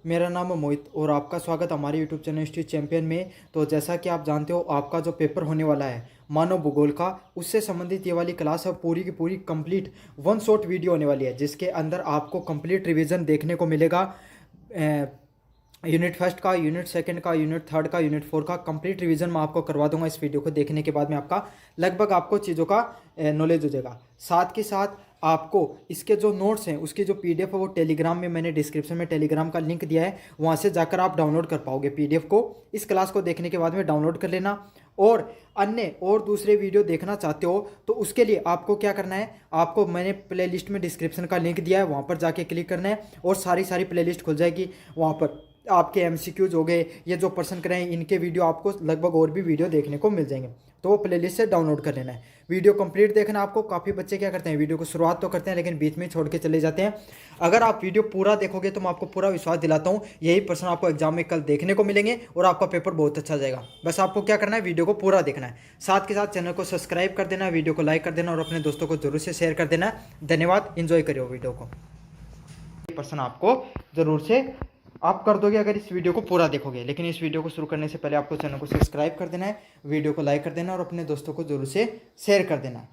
मेरा नाम है मोहित और आपका स्वागत हमारे यूट्यूब चैनल हिस्ट्री चैंपियन में। तो जैसा कि आप जानते हो, आपका जो पेपर होने वाला है मानव भूगोल का, उससे संबंधित ये वाली क्लास है पूरी की पूरी कंप्लीट वन शॉट वीडियो होने वाली है, जिसके अंदर आपको कंप्लीट रिवीजन देखने को मिलेगा। यूनिट फर्स्ट का, यूनिट सेकंड का, यूनिट थर्ड का, यूनिट फोर का कंप्लीट रिवीजन मैं आपको करवा दूंगा। इस वीडियो को देखने के बाद में आपका लगभग आपको चीज़ों का नॉलेज हो जाएगा। साथ के साथ आपको इसके जो नोट्स हैं उसकी जो पीडीएफ है वो टेलीग्राम में, मैंने डिस्क्रिप्शन में टेलीग्राम का लिंक दिया है, वहाँ से जाकर आप डाउनलोड कर पाओगे पीडीएफ को। इस क्लास को देखने के बाद में डाउनलोड कर लेना। और अन्य और दूसरे वीडियो देखना चाहते हो तो उसके लिए आपको क्या करना है, आपको मैंने प्लेलिस्ट में डिस्क्रिप्शन का लिंक दिया है, वहाँ पर जाके क्लिक करना है और सारी प्लेलिस्ट खुल जाएगी। वहाँ पर आपके एमसीक्यूज हो गए, ये जो प्रश्न कर रहे हैं इनके वीडियो आपको लगभग और भी वीडियो देखने को मिल जाएंगे। तो वो प्लेलिस्ट से डाउनलोड कर लेना है। वीडियो कंप्लीट देखना। आपको काफ़ी बच्चे क्या करते हैं, वीडियो को शुरुआत तो करते हैं लेकिन बीच में छोड़ के चले जाते हैं। अगर आप वीडियो पूरा देखोगे तो मैं आपको पूरा विश्वास दिलाता हूँ यही प्रश्न आपको एग्जाम में कल देखने को मिलेंगे और आपका पेपर बहुत अच्छा जाएगा। बस आपको क्या करना है, वीडियो को पूरा देखना है। साथ के साथ चैनल को सब्सक्राइब कर देना, वीडियो को लाइक कर देना और अपने दोस्तों को जरूर से शेयर कर देना। धन्यवाद। इंजॉय करिए वीडियो को। प्रश्न आपको जरूर से आप कर दोगे अगर इस वीडियो को पूरा देखोगे। लेकिन इस वीडियो को शुरू करने से पहले आपको चैनल को सब्सक्राइब कर देना है, वीडियो को लाइक कर देना और अपने दोस्तों को जरूर से शेयर कर देना है।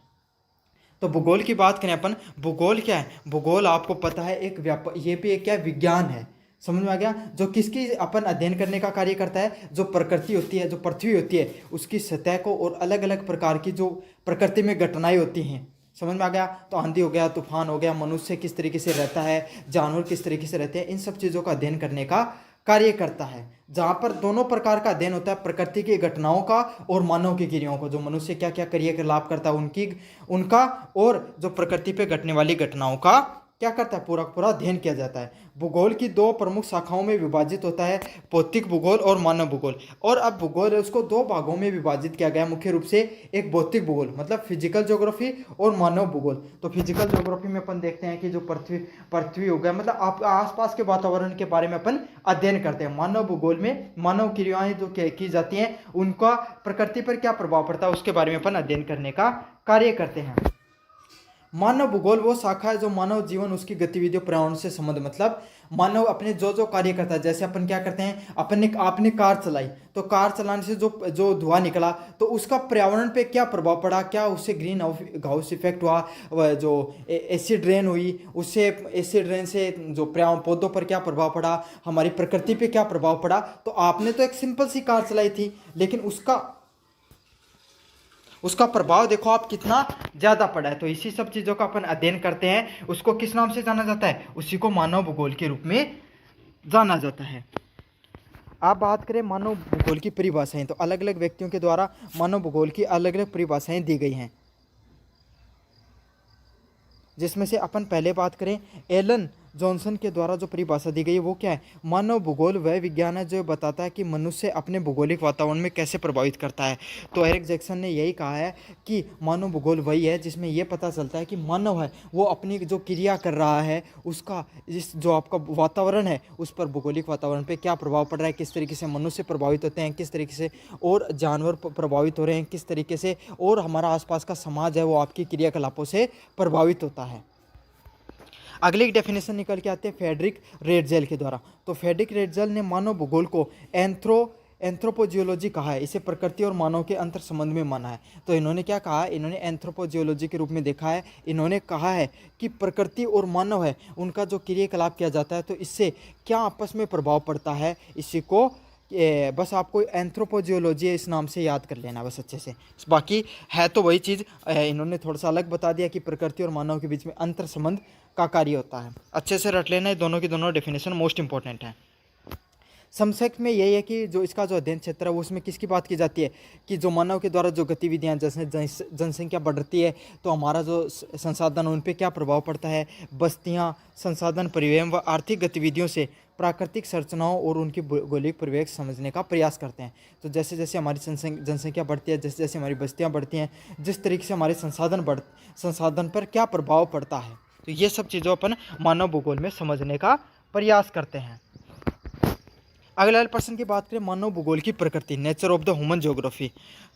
तो भूगोल की बात करें अपन, भूगोल क्या है? भूगोल आपको पता है ये भी एक क्या विज्ञान है। समझ में आ गया? जो किसकी अपन अध्ययन करने का कार्य करता है, जो प्रकृति होती है, जो पृथ्वी होती है, उसकी सतह को और अलग अलग प्रकार की जो प्रकृति में घटनाएं होती हैं। समझ में आ गया? तो आंधी हो गया, तूफान हो गया, मनुष्य किस तरीके से रहता है, जानवर किस तरीके से रहते हैं, इन सब चीज़ों का अध्ययन करने का कार्य करता है। जहाँ पर दोनों प्रकार का अध्ययन होता है, प्रकृति की घटनाओं का और मानव की क्रियाओं को, जो मनुष्य क्या क्या क्रियाकलाप करता है उनका, और जो प्रकृति पे घटने वाली घटनाओं का क्या करता है, पूरा पूरा अध्ययन किया जाता है। भूगोल की दो प्रमुख शाखाओं में विभाजित होता है, भौतिक भूगोल और मानव भूगोल। और अब भूगोल है उसको दो भागों में विभाजित किया गया मुख्य रूप से। एक भौतिक भूगोल मतलब फिजिकल ज्योग्राफी और मानव भूगोल। तो फिजिकल ज्योग्राफी में अपन देखते हैं कि जो पृथ्वी हो गया, मतलब आप आसपास के वातावरण के बारे में अपन अध्ययन करते हैं। मानव भूगोल में मानव क्रियाएं जो की जाती हैं उनका प्रकृति पर क्या प्रभाव पड़ता है उसके बारे में अपन अध्ययन करने का कार्य करते हैं। मानव भूगोल वो शाखा है जो मानव जीवन, उसकी गतिविधियों, पर्यावरण से संबंध, मतलब मानव अपने जो जो कार्य करता है। जैसे अपन क्या करते हैं, आपने कार चलाई तो कार चलाने से जो धुआं निकला तो उसका पर्यावरण पे क्या प्रभाव पड़ा, क्या उससे ग्रीन हाउस इफेक्ट हुआ, जो एसिड रेन हुई उससे, एसिड रेन से जो पौधों पर क्या प्रभाव पड़ा, हमारी प्रकृति पे क्या प्रभाव पड़ा। तो आपने तो एक सिंपल सी कार चलाई थी लेकिन उसका प्रभाव देखो आप कितना ज़्यादा पड़ा है। तो इसी सब चीज़ों का अपन अध्ययन करते हैं। उसको किस नाम से जाना जाता है? उसी को मानव भूगोल के रूप में जाना जाता है। आप बात करें मानव भूगोल की परिभाषाएं, तो अलग अलग व्यक्तियों के द्वारा मानव भूगोल की अलग अलग परिभाषाएं दी गई हैं, जिसमें से अपन पहले बात करें एलन जॉनसन के द्वारा जो परिभाषा दी गई है वो क्या है? मानव भूगोल वह विज्ञान है जो बताता है कि मनुष्य अपने भौगोलिक वातावरण में कैसे प्रभावित करता है। तो एरिक जैक्सन ने यही कहा है कि मानव भूगोल वही है जिसमें यह पता चलता है कि मानव है वो अपनी जो क्रिया कर रहा है उसका, इस जो आपका वातावरण है उस पर, भौगोलिक वातावरण पर क्या प्रभाव पड़ रहा है, किस तरीके से मनुष्य प्रभावित होते हैं, किस तरीके से और जानवर प्रभावित हो रहे हैं, किस तरीके से और हमारा आसपास का समाज है वो आपकी क्रियाकलापों से प्रभावित होता है। अगली डेफिनेशन निकल के आते हैं फेडरिक रेडजेल के द्वारा। तो फेडरिक रेडजेल ने मानव भूगोल को एंथ्रोपोजियोलॉजी कहा है। इसे प्रकृति और मानव के अंतर संबंध में माना है। तो इन्होंने क्या कहा, इन्होंने एंथ्रोपोजियोलॉजी के रूप में देखा है। इन्होंने कहा है कि प्रकृति और मानव है उनका जो क्रियाकलाप किया जाता है तो इससे क्या आपस में प्रभाव पड़ता है, इसी को बस आपको एंथ्रोपोजियोलॉजी इस नाम से याद कर लेना बस अच्छे से। बाकी है तो वही चीज़, इन्होंने थोड़ा सा अलग बता दिया कि प्रकृति और मानव के बीच में अंतर संबंध का कार्य होता है। अच्छे से रट लेना है, दोनों की दोनों डेफिनेशन मोस्ट इंपॉर्टेंट है। संक्षेप में यही है कि जो इसका जो अध्ययन क्षेत्र है वो उसमें किसकी बात की जाती है कि जो मानव के द्वारा जो गतिविधियां, जैसे जनसंख्या बढ़ती है तो हमारा जो संसाधन उन पर क्या प्रभाव पड़ता है, बस्तियां, संसाधन, परिवहन व आर्थिक गतिविधियों से प्राकृतिक संरचनाओं और उनकी भौगोलिक परिवेश समझने का प्रयास करते हैं। तो जैसे जैसे हमारी जनसंख्या बढ़ती है, जैसे जैसे हमारी बस्तियाँ बढ़ती हैं, जिस तरीके से हमारे संसाधन पर क्या प्रभाव पड़ता है, तो ये सब चीज़ों अपन मानव भूगोल में समझने का प्रयास करते हैं। अगले प्रश्न की बात करें, मानव भूगोल की प्रकृति, nature of the human geography.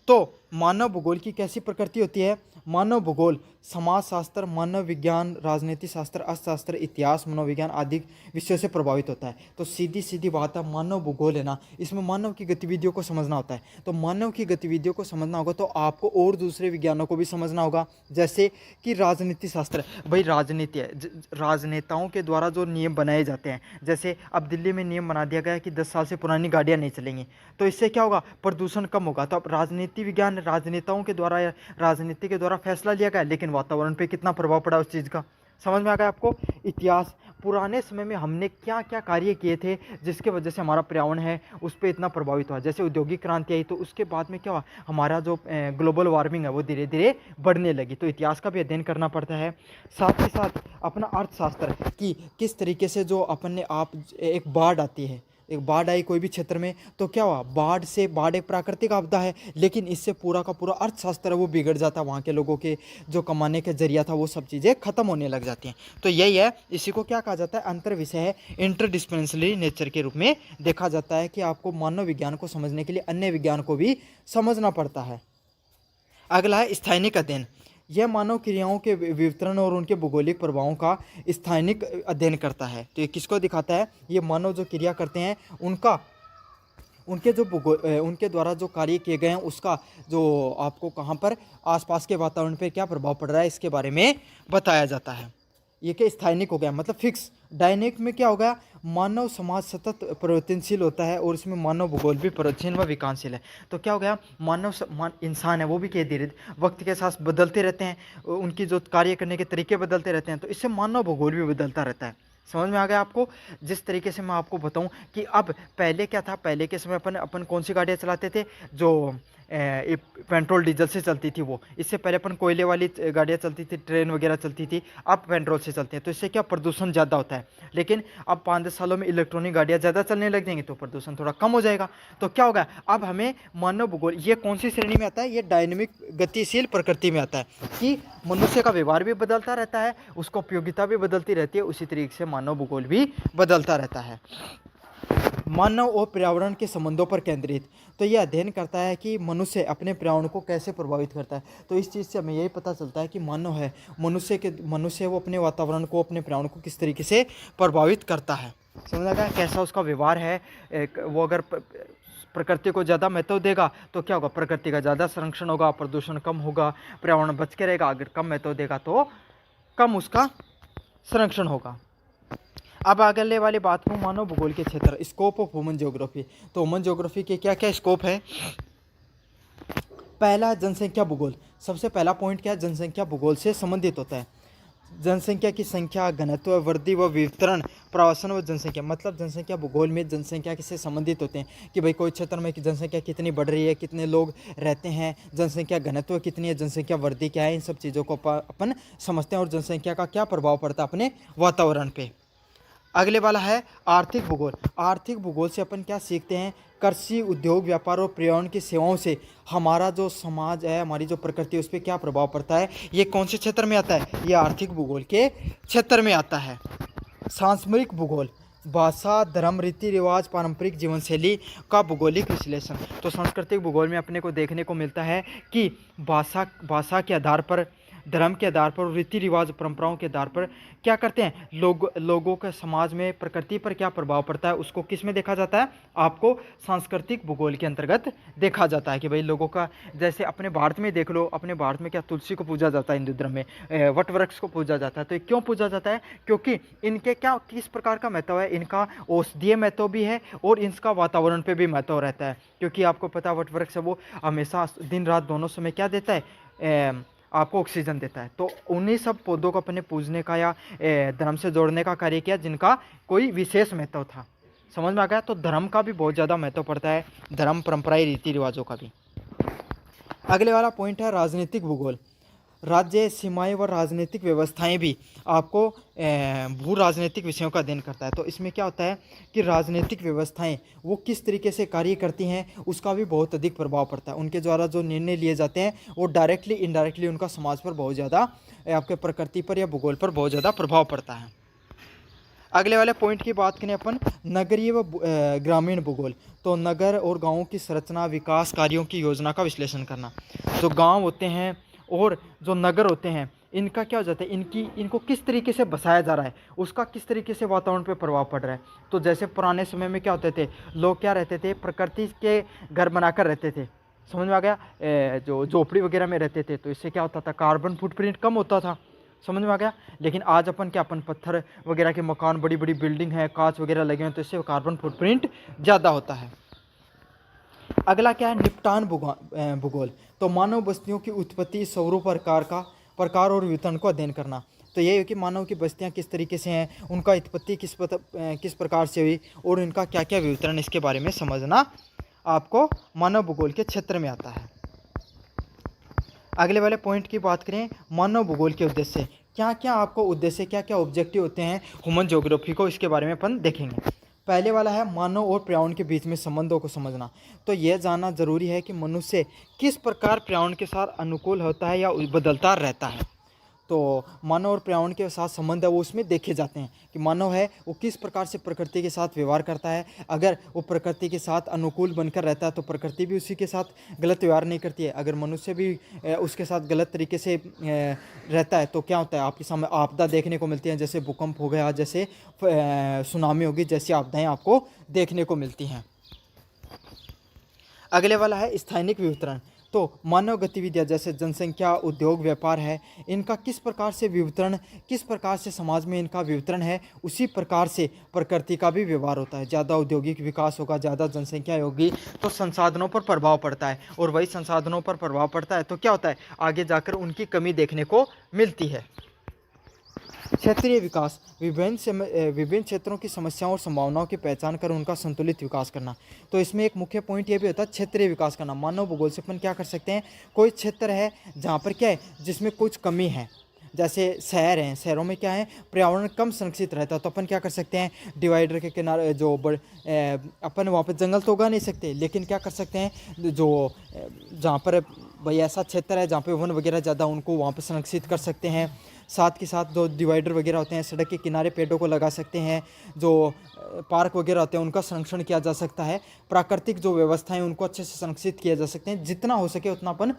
तो मानव भूगोल की कैसी प्रकृति होती है? मानव भूगोल, समाजशास्त्र, मानव विज्ञान, राजनीति शास्त्र, अर्थशास्त्र, इतिहास, मनोविज्ञान आदि विषयों से प्रभावित होता है। तो सीधी सीधी बात है, मानव भूगोल है ना, इसमें मानव की गतिविधियों को समझना होता है। तो मानव की गतिविधियों को समझना होगा तो आपको और दूसरे विज्ञानों को भी समझना होगा, जैसे कि राजनीति शास्त्र। भाई राजनीति है, राजनेताओं के द्वारा जो नियम बनाए जाते हैं, जैसे अब दिल्ली में नियम बना दिया गया है कि 10 साल से पुरानी गाड़ियाँ नहीं चलेंगी, तो इससे क्या होगा, प्रदूषण कम होगा। तो अब राजनीति विज्ञान, राजनेताओं के द्वारा या राजनीति के द्वारा फैसला लिया गया, लेकिन वातावरण पे कितना प्रभाव पड़ा उस चीज़ का, समझ में आ गया आपको। इतिहास, पुराने समय में हमने क्या क्या कार्य किए थे जिसके वजह से हमारा पर्यावरण है उस पर इतना प्रभावित हुआ। जैसे औद्योगिक क्रांति आई तो उसके बाद में क्या हुआ, हमारा जो ग्लोबल वार्मिंग है वो धीरे धीरे बढ़ने लगी। तो इतिहास का भी अध्ययन करना पड़ता है। साथ ही साथ अपना अर्थशास्त्र कि किस तरीके से जो अपन ने आप एक बाढ़ आती है, एक बाढ़ आई कोई भी क्षेत्र में तो क्या हुआ, बाढ़ एक प्राकृतिक आपदा है, लेकिन इससे पूरा का पूरा अर्थशास्त्र है वो बिगड़ जाता है। वहाँ के लोगों के जो कमाने का जरिया था वो सब चीज़ें खत्म होने लग जाती हैं। तो यही है, इसी को क्या कहा जाता है, अंतर विषय है, इंटरडिसिप्लिनरी नेचर के रूप में देखा जाता है कि आपको मानव विज्ञान को समझने के लिए अन्य विज्ञान को भी समझना पड़ता है। अगला है स्थानिक अध्ययन। यह मानव क्रियाओं के वितरण और उनके भौगोलिक प्रभावों का स्थानिक अध्ययन करता है। तो ये किसको दिखाता है, ये मानव जो क्रिया करते हैं उनके द्वारा जो कार्य किए गए हैं उसका जो आपको कहाँ पर आसपास के वातावरण पे क्या प्रभाव पड़ रहा है इसके बारे में बताया जाता है। ये क्या स्थानिक हो गया, मतलब फिक्स। डायनेमिक में क्या होगा, मानव समाज सतत परिवर्तनशील होता है और इसमें मानव भूगोल भी परिवर्तनशील व विकासशील है। तो क्या हो गया, इंसान है वो भी धीरे वक्त के साथ बदलते रहते हैं, उनकी जो कार्य करने के तरीके बदलते रहते हैं, तो इससे मानव भूगोल भी बदलता रहता है। समझ में आ गया आपको। जिस तरीके से मैं आपको बताऊं कि अब पहले क्या था, पहले के समय अपन कौन सी गाड़ियाँ चलाते थे, जो पेट्रोल डीजल से चलती थी वो। इससे पहले अपन कोयले वाली गाड़ियाँ चलती थी, ट्रेन वगैरह चलती थी, अब पेट्रोल से चलते हैं। तो इससे क्या प्रदूषण ज़्यादा होता है। लेकिन अब 5-10 सालों में इलेक्ट्रॉनिक गाड़ियाँ ज़्यादा चलने लग जाएंगी तो प्रदूषण थोड़ा कम हो जाएगा। तो क्या होगा, अब हमें मानव भूगोल ये कौन सी श्रेणी में आता है, ये डायनेमिक गतिशील प्रकृति में आता है कि मनुष्य का व्यवहार भी बदलता रहता है, उसका उपयोगिता भी बदलती रहती है, उसी तरीके से मानव भूगोल भी बदलता रहता है। मानव और पर्यावरण के संबंधों पर केंद्रित। तो यह अध्ययन करता है कि मनुष्य अपने पर्यावरण को कैसे प्रभावित करता है। तो इस चीज़ से हमें यही पता चलता है कि मनुष्य वो अपने वातावरण को, अपने पर्यावरण को किस तरीके से प्रभावित करता है। समझ आया, कैसा उसका व्यवहार है। वो अगर प्रकृति को ज़्यादा महत्व देगा तो क्या होगा, प्रकृति का ज़्यादा संरक्षण होगा, प्रदूषण कम होगा, पर्यावरण बच के रहेगा। अगर कम महत्व देगा तो कम उसका संरक्षण होगा। अब अगले वाली बात को, मानव भूगोल के क्षेत्र, स्कोप ऑफ ह्यूमन ज्योग्राफी। तो ह्यूमन ज्योग्राफी के क्या क्या स्कोप है। पहला, जनसंख्या भूगोल। सबसे पहला पॉइंट क्या है, जनसंख्या भूगोल से संबंधित होता है। जनसंख्या की संख्या, घनत्व, वृद्धि व वितरण, प्रवासन व जनसंख्या। मतलब जनसंख्या भूगोल में जनसंख्या से संबंधित होते हैं कि भाई कोई क्षेत्र में जनसंख्या कितनी बढ़ रही है, कितने लोग रहते हैं, जनसंख्या घनत्व कितनी है, जनसंख्या वृद्धि क्या है, इन सब चीज़ों को अपन समझते हैं और जनसंख्या का क्या प्रभाव पड़ता है अपने वातावरण पे। अगले वाला है आर्थिक भूगोल। आर्थिक भूगोल से अपन क्या सीखते हैं, कृषि, उद्योग, व्यापार और पर्यावरण की सेवाओं से हमारा जो समाज है, हमारी जो प्रकृति है, उस पर क्या प्रभाव पड़ता है। ये कौन से क्षेत्र में आता है, ये आर्थिक भूगोल के क्षेत्र में आता है। सांस्कृतिक भूगोल, भाषा, धर्म, रीति रिवाज, पारंपरिक जीवन शैली का भूगोलिक विश्लेषण। तो सांस्कृतिक भूगोल में अपने को देखने को मिलता है कि भाषा के आधार पर, धर्म के आधार पर, रीति रिवाज, परंपराओं के आधार पर क्या करते हैं, लोगों के समाज में प्रकृति पर क्या प्रभाव पड़ता है, उसको किस में देखा जाता है, आपको सांस्कृतिक भूगोल के अंतर्गत देखा जाता है। कि भाई लोगों का, जैसे अपने भारत में देख लो, अपने भारत में क्या तुलसी को पूजा जाता है, हिंदू धर्म में वट वृक्ष को पूजा जाता है। तो क्यों पूजा जाता है, क्योंकि इनके क्या किस प्रकार का महत्व है, इनका औषधीय महत्व भी है और इसका वातावरण पर भी महत्व रहता है। क्योंकि आपको पता है वट वृक्ष वो हमेशा दिन रात दोनों समय क्या देता है, आपको ऑक्सीजन देता है। तो उन्हीं सब पौधों को अपने पूजने का या धर्म से जोड़ने का कार्य किया जिनका कोई विशेष महत्व था। समझ में आ गया। तो धर्म का भी बहुत ज़्यादा महत्व पड़ता है, धर्म, परंपराएं, रीति रिवाजों का भी। अगले वाला पॉइंट है राजनीतिक भूगोल। राज्य, सीमाएं व राजनीतिक व्यवस्थाएं भी आपको भू राजनीतिक विषयों का अध्ययन करता है। तो इसमें क्या होता है कि राजनीतिक व्यवस्थाएं वो किस तरीके से कार्य करती हैं उसका भी बहुत अधिक प्रभाव पड़ता है। उनके द्वारा जो निर्णय लिए जाते हैं वो डायरेक्टली इनडायरेक्टली उनका समाज पर बहुत ज़्यादा, आपके प्रकृति पर या भूगोल पर बहुत ज़्यादा प्रभाव पड़ता है। अगले वाले पॉइंट की बात करें अपन, नगरीय व ग्रामीण भूगोल। तो नगर और गाँवों की संरचना, विकास कार्यों की योजना का विश्लेषण करना। जो गाँव होते हैं और जो नगर होते हैं इनका क्या हो जाता है, इनको किस तरीके से बसाया जा रहा है, उसका किस तरीके से वातावरण पे प्रभाव पड़ रहा है। तो जैसे पुराने समय में क्या होते थे, लोग क्या रहते थे, प्रकृति के घर बनाकर रहते थे, समझ में आ गया। जो झोपड़ी वगैरह में रहते थे, तो इससे क्या होता था, कार्बन फुटप्रिंट कम होता था, समझ में आ गया। लेकिन आज अपन पत्थर वगैरह के मकान, बड़ी बड़ी बिल्डिंग है, कांच वगैरह लगे हैं, तो इससे कार्बन फुटप्रिंट ज़्यादा होता है। अगला क्या है, निपटान भूगोल। तो मानव बस्तियों की उत्पत्ति, सौरों प्रकार और वितरण को अध्ययन करना। तो ये है कि मानव की बस्तियां किस तरीके से हैं, उनका उत्पत्ति किस प्रकार से हुई और इनका क्या क्या वितरण, इसके बारे में समझना आपको मानव भूगोल के क्षेत्र में आता है। अगले वाले पॉइंट की बात करें, मानव भूगोल के उद्देश्य, क्या क्या आपको उद्देश्य, क्या क्या ऑब्जेक्टिव होते हैं ह्यूमन ज्योग्राफी को, इसके बारे में अपन देखेंगे। पहले वाला है मानव और पर्यावरण के बीच में संबंधों को समझना। तो यह जानना जरूरी है कि मनुष्य किस प्रकार पर्यावरण के साथ अनुकूल होता है या बदलता रहता है। तो मानव और पर्यावरण के साथ संबंध है वो उसमें देखे जाते हैं कि मानव है वो किस प्रकार से प्रकृति के साथ व्यवहार करता है। अगर वो प्रकृति के साथ अनुकूल बनकर रहता है तो प्रकृति भी उसी के साथ गलत व्यवहार नहीं करती है। अगर मनुष्य भी उसके साथ गलत तरीके से रहता है तो क्या होता है, आपके सामने आपदा देखने को मिलती है, जैसे भूकंप हो गया, जैसे सुनामी होगी, जैसी आपदाएं आपको देखने को मिलती हैं। अगले वाला है स्थानिक वितरण। तो मानव गतिविधियाँ जैसे जनसंख्या, उद्योग, व्यापार है, इनका किस प्रकार से वितरण, किस प्रकार से समाज में इनका वितरण है, उसी प्रकार से प्रकृति का भी व्यवहार होता है। ज़्यादा औद्योगिक विकास होगा, ज़्यादा जनसंख्या होगी तो संसाधनों पर प्रभाव पड़ता है, और वही संसाधनों पर प्रभाव पड़ता है तो क्या होता है, आगे जाकर उनकी कमी देखने को मिलती है। क्षेत्रीय विकास, विभिन्न क्षेत्रों की समस्याओं और संभावनाओं की पहचान कर उनका संतुलित विकास करना। तो इसमें एक मुख्य पॉइंट ये भी होता है क्षेत्रीय विकास करना। मानव भूगोल से अपन क्या कर सकते हैं, कोई क्षेत्र है जहाँ पर क्या है, जिसमें कुछ कमी है, जैसे शहर हैं, शहरों में क्या है, पर्यावरण कम संरक्षित रहता है, तो अपन क्या कर सकते हैं, डिवाइडर के किनारे जो अपन वहाँ पर जंगल तो उगा नहीं सकते, लेकिन क्या कर सकते हैं, जो जहाँ पर भाई ऐसा क्षेत्र है जहाँ पे वन वगैरह ज़्यादा, उनको वहाँ पर संरक्षित कर सकते हैं। साथ के साथ जो डिवाइडर वगैरह होते हैं, सड़क के किनारे पेड़ों को लगा सकते हैं। जो पार्क वगैरह होते हैं उनका संरक्षण किया जा सकता है। प्राकृतिक जो व्यवस्थाएं उनको अच्छे से संरक्षित किया जा सकते हैं। जितना हो सके उतना अपन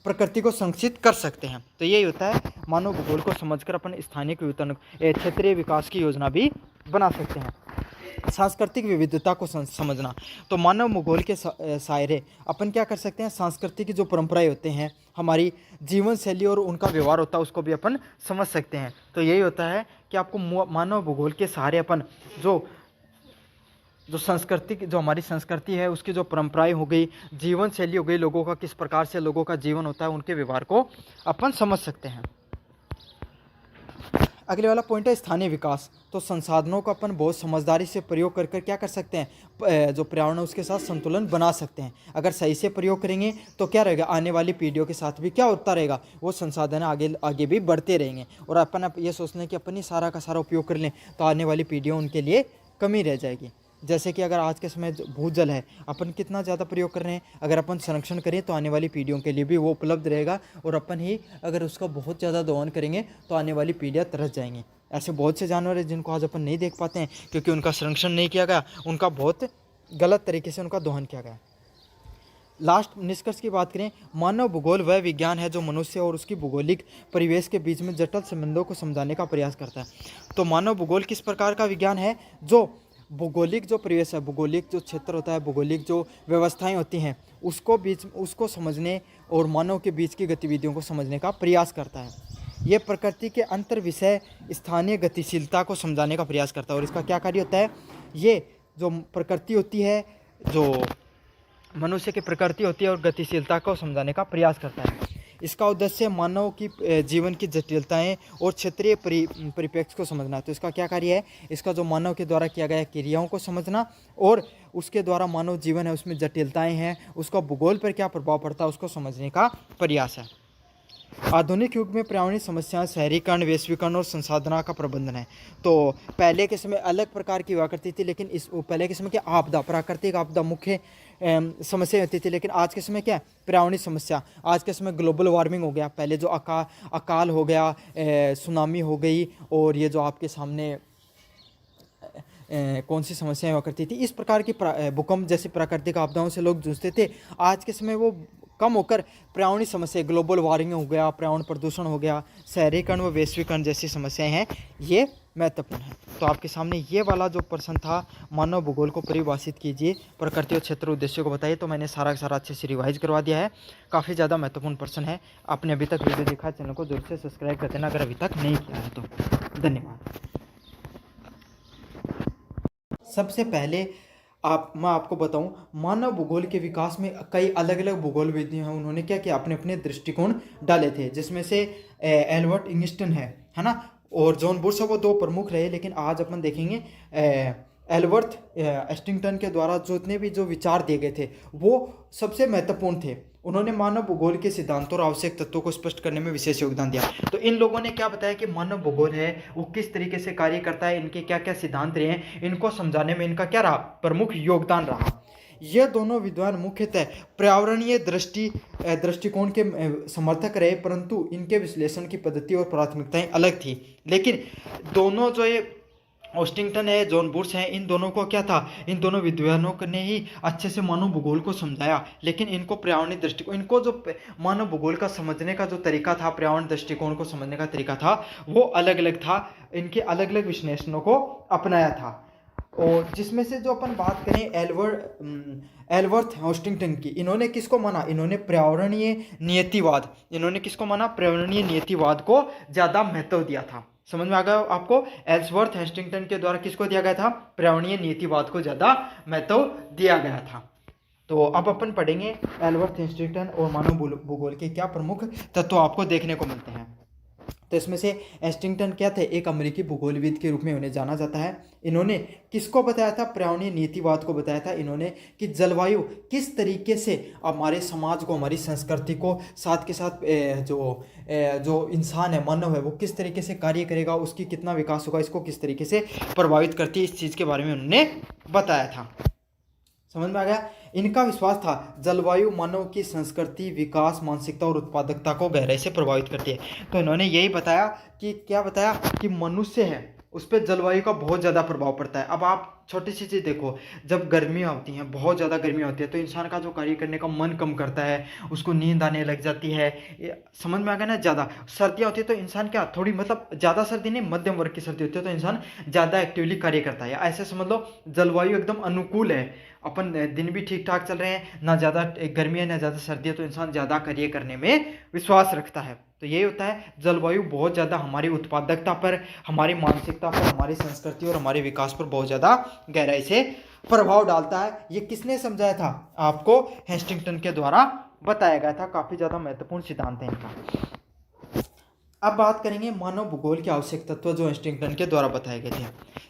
प्रकृति को संरक्षित कर सकते हैं। तो यही होता है, मानव भूगोल को समझकर अपन स्थानीय वितरण, क्षेत्रीय विकास की योजना भी बना सकते हैं। सांस्कृतिक विविधता को समझना। तो मानव भूगोल के सायरे अपन क्या कर सकते हैं, सांस्कृतिक जो परंपराएं होते हैं, हमारी जीवन शैली और उनका व्यवहार होता है, उसको भी अपन समझ सकते हैं। तो यही होता है कि आपको मानव भूगोल के सहारे अपन जो संस्कृति, जो हमारी संस्कृति है, उसकी जो परंपराएं हो गई, जीवन शैली हो गई, लोगों का किस प्रकार से लोगों का जीवन होता है, उनके व्यवहार को अपन समझ सकते हैं। अगले वाला पॉइंट है स्थानीय विकास। तो संसाधनों का अपन बहुत समझदारी से प्रयोग कर क्या कर सकते हैं, जो पर्यावरण है उसके साथ संतुलन बना सकते हैं। अगर सही से प्रयोग करेंगे तो क्या रहेगा, आने वाली पीढ़ियों के साथ भी क्या होता रहेगा, वो संसाधन आगे आगे भी बढ़ते रहेंगे। और अपन ये सोचते हैं कि अपन ही सारा का सारा उपयोग कर लें तो आने वाली पीढ़ियों उनके लिए कमी रह जाएगी। जैसे कि अगर आज के समय भूजल है, अपन कितना ज़्यादा प्रयोग कर रहे हैं, अगर अपन संरक्षण करें तो आने वाली पीढ़ियों के लिए भी वो उपलब्ध रहेगा। और अपन ही अगर उसका बहुत ज़्यादा दोहन करेंगे तो आने वाली पीढ़ियाँ तरस जाएंगी। ऐसे बहुत से जानवर हैं जिनको आज अपन नहीं देख पाते हैं क्योंकि उनका संरक्षण नहीं किया गया, उनका बहुत गलत तरीके से उनका दोहन किया गया। लास्ट निष्कर्ष की बात करें, मानव भूगोल वह विज्ञान है जो मनुष्य और उसकी भौगोलिक परिवेश के बीच में जटिल संबंधों को समझाने का प्रयास करता है। तो मानव भूगोल किस प्रकार का विज्ञान है, जो भौगोलिक जो परिवेश है, भौगोलिक जो क्षेत्र होता है, भौगोलिक जो व्यवस्थाएं होती हैं, उसको समझने और मानव के बीच की गतिविधियों को समझने का प्रयास करता है। ये प्रकृति के अंतर विषय स्थानीय गतिशीलता को समझाने का प्रयास करता है। और इसका क्या कार्य होता है, ये जो प्रकृति होती है, जो मनुष्य की प्रकृति होती है और गतिशीलता को समझाने का प्रयास करता है। इसका उद्देश्य मानव की जीवन की जटिलताएं और क्षेत्रीय परिप्रेक्ष्य को समझना। तो इसका क्या कार्य है, इसका जो मानव के द्वारा किया गया क्रियाओं को समझना और उसके द्वारा मानव जीवन है उसमें जटिलताएं हैं, उसका भूगोल पर क्या प्रभाव पड़ता है उसको समझने का प्रयास है। आधुनिक युग में पर्यावरणीय समस्याएं शहरीकरण, वैश्वीकरण और संसाधना का प्रबंधन है। तो पहले के समय अलग प्रकार की हुआ करती थी, लेकिन इस पहले के समय क्या, आपदा, प्राकृतिक आपदा मुख्य समस्या होती थी। लेकिन आज के समय क्या है, पर्यावरणीय समस्या। आज के समय ग्लोबल वार्मिंग हो गया, पहले जो अकाल हो गया, सुनामी हो गई, और ये जो आपके सामने कौन सी समस्याएं हुआ करती थी, इस प्रकार की भूकंप जैसी प्राकृतिक आपदाओं से लोग जूझते थे। आज के समय वो कम होकर पर्यावरणीय समस्या, ग्लोबल वार्मिंग हो गया, पर्यावरण प्रदूषण हो गया, शहरीकरण व वैश्वीकरण जैसी समस्याएं हैं, ये महत्वपूर्ण है। तो आपके सामने ये वाला जो प्रश्न था, मानव भूगोल को परिभाषित कीजिए, प्रकृति और क्षेत्र उद्देश्यों को बताइए, तो मैंने सारा का सारा अच्छे से रिवाइज करवा दिया है। काफ़ी ज़्यादा महत्वपूर्ण प्रश्न है। आपने अभी तक वीडियो देखा, चैनल को जरूर से सब्सक्राइब कर देना अगर अभी तक नहीं किया है तो। धन्यवाद। सबसे पहले मैं आपको बताऊं, मानव भूगोल के विकास में कई अलग अलग भूगोल विधियां हैं। उन्होंने क्या किया, अपने अपने दृष्टिकोण डाले थे, जिसमें से एल्बर्ट इंगस्टन है ना, और जॉन बुश, वो दो प्रमुख रहे। लेकिन आज अपन देखेंगे एल्बर्ट एस्टिंगटन के द्वारा जितने भी जो विचार दिए गए थे वो सबसे महत्वपूर्ण थे। उन्होंने मानव भूगोल के सिद्धांतों और आवश्यक तत्वों को स्पष्ट करने में विशेष योगदान दिया। तो इन लोगों ने क्या बताया कि मानव भूगोल है वो किस तरीके से कार्य करता है, इनके क्या क्या सिद्धांत रहे हैं, इनको समझाने में इनका क्या रहा, प्रमुख योगदान रहा। यह दोनों विद्वान मुख्यतः पर्यावरणीय दृष्टिकोण के समर्थक रहे, परंतु इनके विश्लेषण की पद्धति और प्राथमिकताएं अलग थी। लेकिन दोनों जो ये ऑस्टिंगटन है, जॉन बुश है, इन दोनों को क्या था, इन दोनों विद्वानों ने ही अच्छे से मानव भूगोल को समझाया। लेकिन इनको पर्यावरणीय दृष्टिकोण, इनको जो मानव भूगोल का समझने का जो तरीका था, पर्यावरण दृष्टिकोण को समझने का तरीका था, वो अलग अलग था। इनके अलग अलग विश्लेषणों को अपनाया था। और जिसमें से जो अपन बात करें एल्बर्ट ऑस्टिंगटन की, इन्होंने किसको माना, इन्होंने पर्यावरणीय नियतिवाद, इन्होंने किसको माना, पर्यावरणीय नियतिवाद को ज़्यादा महत्व दिया था। समझ में आ गया आपको, एल्सवर्थ हेस्टिंगटन के द्वारा किसको दिया गया था, पर्यावरणीय नीतिवाद को ज़्यादा महत्व दिया गया था। तो अब अपन पढ़ेंगे एल्बर्ट हेस्टिंगटन और मानव भूगोल के क्या प्रमुख तत्व आपको देखने को मिलते हैं। तो इसमें से हेस्टिंगटन क्या थे, एक अमेरिकी भूगोलविद के रूप में उन्हें जाना जाता है। इन्होंने किसको बताया था, पर्यावरणीय नीतिवाद को बताया था इन्होंने, कि जलवायु किस तरीके से हमारे समाज को, हमारी संस्कृति को, साथ के साथ जो इंसान है, मानव है, वो किस तरीके से कार्य करेगा, उसकी कितना विकास होगा, इसको किस तरीके से प्रभावित करती है, इस चीज़ के बारे में उन्होंने बताया था। समझ में आ गया। इनका विश्वास था जलवायु मानव की संस्कृति, विकास, मानसिकता और उत्पादकता को गहराई से प्रभावित करती है। तो इन्होंने यही बताया कि क्या बताया कि मनुष्य है उस पर जलवायु का बहुत ज़्यादा प्रभाव पड़ता है। अब आप छोटी सी चीज़ देखो, जब गर्मियाँ होती हैं, बहुत ज़्यादा गर्मियाँ होती है, तो इंसान का जो कार्य करने का मन कम करता है, उसको नींद आने लग जाती है। समझ में आ गया ना। ज़्यादा सर्दियाँ होती है तो इंसान क्या, थोड़ी मतलब ज़्यादा सर्दी नहीं, मध्यम वर्ग की सर्दी होती है तो इंसान ज़्यादा एक्टिवली कार्य करता है। ऐसे समझ लो जलवायु एकदम अनुकूल है, अपन दिन भी ठीक ठाक चल रहे हैं, ना ज़्यादा गर्मी है ना ज़्यादा सर्दी है, तो इंसान ज़्यादा कार्य करने में विश्वास रखता है। तो यही होता है, जलवायु बहुत ज़्यादा हमारी उत्पादकता पर, हमारी मानसिकता पर, हमारी संस्कृति और हमारे विकास पर बहुत ज़्यादा गहराई से प्रभाव डालता है। ये किसने समझाया था, आपको हेस्टिंगटन के द्वारा बताया गया था। काफ़ी ज़्यादा महत्वपूर्ण सिद्धांत है इनका। अब बात करेंगे मानव भूगोल के आवश्यक तत्व जो हेस्टिंगटन के द्वारा बताए गए थे।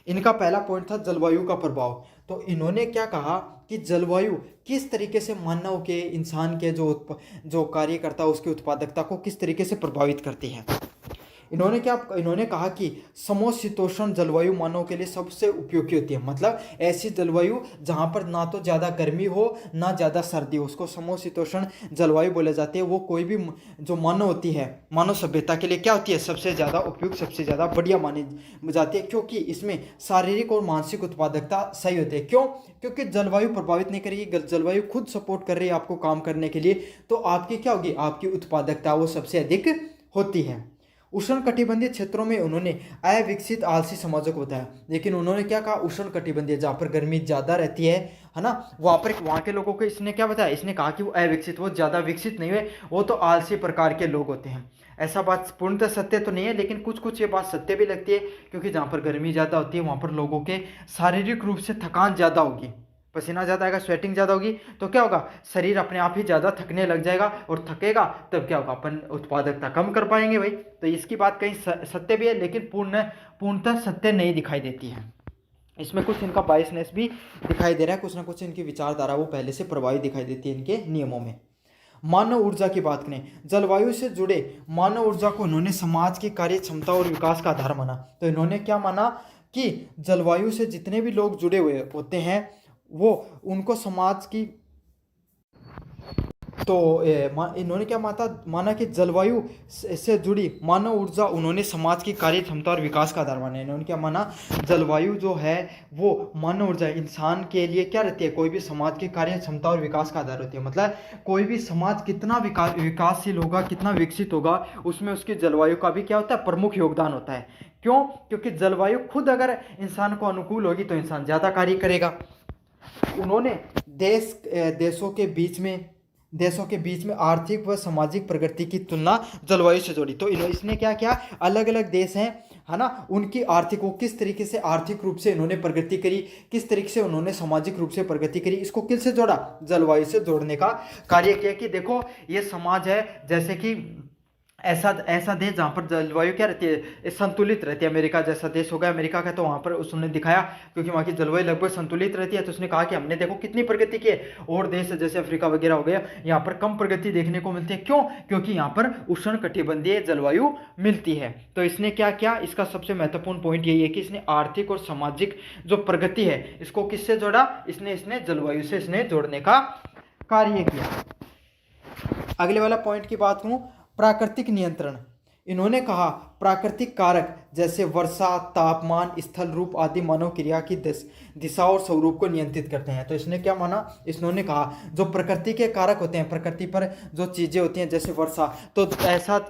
इनका पहला पॉइंट था जलवायु का प्रभाव। तो इन्होंने क्या कहा कि जलवायु किस तरीके से मानव के, इंसान के जो कार्य करता है उसकी उत्पादकता को किस तरीके से प्रभावित करती है। इन्होंने कहा कि समशीतोष्ण जलवायु मानव के लिए सबसे उपयोगी होती है। मतलब ऐसी जलवायु जहाँ पर ना तो ज़्यादा गर्मी हो ना ज़्यादा सर्दी हो, उसको समशीतोष्ण जलवायु बोले जाती है। वो कोई भी जो मानव होती है, मानव सभ्यता के लिए क्या होती है, सबसे ज़्यादा उपयुक्त, सबसे ज़्यादा बढ़िया मानी जाती है, क्योंकि इसमें शारीरिक और मानसिक उत्पादकता सही होती है। क्यों? क्योंकि जलवायु प्रभावित नहीं करेगी, जलवायु खुद सपोर्ट कर रही है आपको काम करने के लिए, तो आपकी क्या होगी, आपकी उत्पादकता वो सबसे अधिक होती है। उष्ण कटिबंधीय क्षेत्रों में उन्होंने अविकसित आलसी समाजों को बताया। लेकिन उन्होंने क्या कहा, उष्ण कटिबंधीय जहाँ पर गर्मी ज़्यादा रहती है ना, वहाँ के लोगों को इसने क्या बताया, इसने कहा कि वो अविकसित, वो ज़्यादा विकसित नहीं हुए, वो तो आलसी प्रकार के लोग होते हैं। ऐसा बात पूर्णतः सत्य तो नहीं है, लेकिन कुछ कुछ ये बात सत्य भी लगती है, क्योंकि जहाँ पर गर्मी ज़्यादा होती है वहाँ पर लोगों के शारीरिक रूप से थकान ज़्यादा होगी, पसीना ज़्यादा आएगा, स्वेटिंग ज़्यादा होगी, तो क्या होगा, शरीर अपने आप ही ज़्यादा थकने लग जाएगा, और थकेगा तब क्या होगा, अपन उत्पादकता कम कर पाएंगे भाई। तो इसकी बात कहीं सत्य भी है, लेकिन पूर्णतः सत्य नहीं दिखाई देती है। इसमें कुछ इनका बायसनेस भी दिखाई दे रहा है, कुछ ना कुछ इनकी विचारधारा वो पहले से प्रभावित दिखाई देती है इनके नियमों में। मानव ऊर्जा की बात करें, जलवायु से जुड़े मानव ऊर्जा को इन्होंने समाज की कार्य क्षमता और विकास का आधार माना। तो इन्होंने क्या माना कि जलवायु से जितने भी लोग जुड़े हुए होते हैं वो उनको समाज की तो इन्होंने क्या माना कि जलवायु से जुड़ी मानव ऊर्जा उन्होंने समाज की कार्य क्षमता और विकास का आधार माना। इन्होंने क्या माना, जलवायु जो है वो मानव ऊर्जा इंसान के लिए क्या रहती है, कोई भी समाज की कार्य क्षमता और विकास का आधार होती है। मतलब कोई भी समाज कितना विकासशील होगा, कितना विकसित होगा, उसमें उसकी जलवायु का भी क्या होता है, प्रमुख योगदान होता है। क्यों? क्योंकि जलवायु खुद अगर इंसान को अनुकूल होगी तो इंसान ज़्यादा कार्य करेगा। उन्होंने देशों के बीच में आर्थिक व सामाजिक प्रगति की तुलना जलवायु से जोड़ी। तो इसने क्या किया, अलग अलग देश हैं, है ना, उनकी आर्थिक, वो किस तरीके से आर्थिक रूप से इन्होंने प्रगति करी, किस तरीके से उन्होंने सामाजिक रूप से प्रगति करी, इसको किससे जोड़ा, जलवायु से जोड़ने का कार्य किया। कि देखो ये समाज है, जैसे कि ऐसा देश जहाँ पर जलवायु क्या रहती है, संतुलित रहती है। अमेरिका जैसा देश होगा, अमेरिका का, तो वहाँ पर उसने दिखाया, क्योंकि वहाँ की जलवायु लगभग संतुलित रहती है, तो उसने कहा कि हमने देखो कितनी प्रगति की है। और देश जैसे अफ्रीका वगैरह हो गया, यहाँ पर कम प्रगति देखने को मिलती है। क्यों? क्योंकि यहाँ पर उष्ण कटिबंधीय जलवायु मिलती है। तो इसने क्या किया, इसका सबसे महत्वपूर्ण पॉइंट यही है कि इसने आर्थिक और सामाजिक जो प्रगति है इसको किससे जोड़ा, इसने जलवायु से इसने जोड़ने का कार्य किया। अगले वाला पॉइंट की बात करूं, प्राकृतिक नियंत्रण। इन्होंने कहा प्राकृतिक कारक जैसे वर्षा, तापमान, स्थल रूप आदि मानव क्रिया की दिशा और स्वरूप को नियंत्रित करते हैं। तो इसने क्या माना, इन्होंने कहा जो प्रकृति के कारक होते हैं, प्रकृति पर जो चीज़ें होती हैं, जैसे वर्षा, तो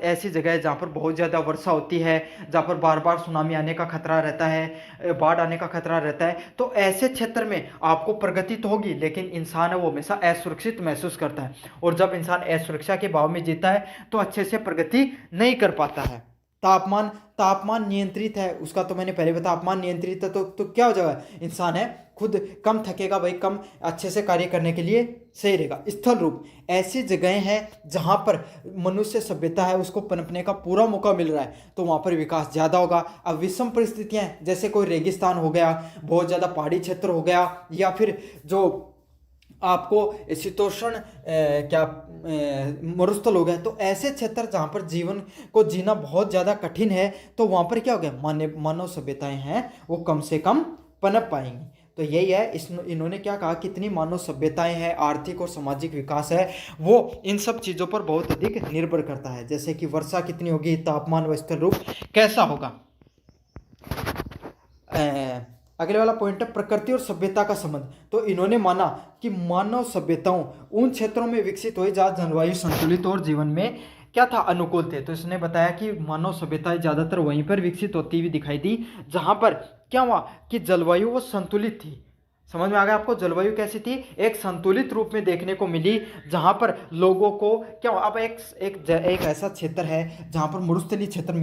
ऐसी जगह है जहाँ पर बहुत ज़्यादा वर्षा होती है, जहाँ पर बार बार सुनामी आने का खतरा रहता है, बाढ़ आने का खतरा रहता है। तो ऐसे क्षेत्र में आपको प्रगति तो होगी, लेकिन इंसान है वो हमेशा असुरक्षित महसूस करता है, और जब इंसान असुरक्षा के भाव में जीता है तो अच्छे से प्रगति नहीं कर पाता है। तापमान नियंत्रित है उसका, तो मैंने पहले बताया, तापमान नियंत्रित है तो क्या हो जाएगा, इंसान है खुद कम थकेगा भाई, कम अच्छे से कार्य करने के लिए सही रहेगा। स्थल रूप, ऐसी जगहें हैं जहां पर मनुष्य सभ्यता है उसको पनपने का पूरा मौका मिल रहा है, तो वहां पर विकास ज़्यादा होगा। अब विषम परिस्थितियां, जैसे कोई रेगिस्तान हो गया, बहुत ज़्यादा पहाड़ी क्षेत्र हो गया, या फिर जो आपको शीतोष्ण मरुस्थल हो गया, तो ऐसे क्षेत्र जहाँ पर जीवन को जीना बहुत ज़्यादा कठिन है, तो वहाँ पर क्या हो गया, मानव सभ्यताएं हैं वो कम से कम पनप पाएंगी। तो यही है, इन्होंने क्या कहा, कितनी मानव सभ्यताएं हैं, आर्थिक और सामाजिक विकास है, वो इन सब चीज़ों पर बहुत अधिक निर्भर करता है। जैसे कि वर्षा कितनी होगी, तापमान व स्थल रूप कैसा होगा। अगले वाला पॉइंट है प्रकृति और सभ्यता का संबंध। तो इन्होंने माना कि मानव सभ्यताओं उन क्षेत्रों में विकसित हुई जहाँ जलवायु संतुलित और जीवन में क्या था, अनुकूल थे। तो इसने बताया कि मानव सभ्यताएं ज़्यादातर वहीं पर विकसित होती हुई दिखाई दी जहाँ पर क्या हुआ कि जलवायु वो संतुलित थी। समझ में आ गया आपको, जलवायु कैसी थी, एक संतुलित रूप में देखने को मिली, जहाँ पर लोगों को क्या, अब एक ऐसा क्षेत्र है जहाँ पर मरुस्थलीय क्षेत्र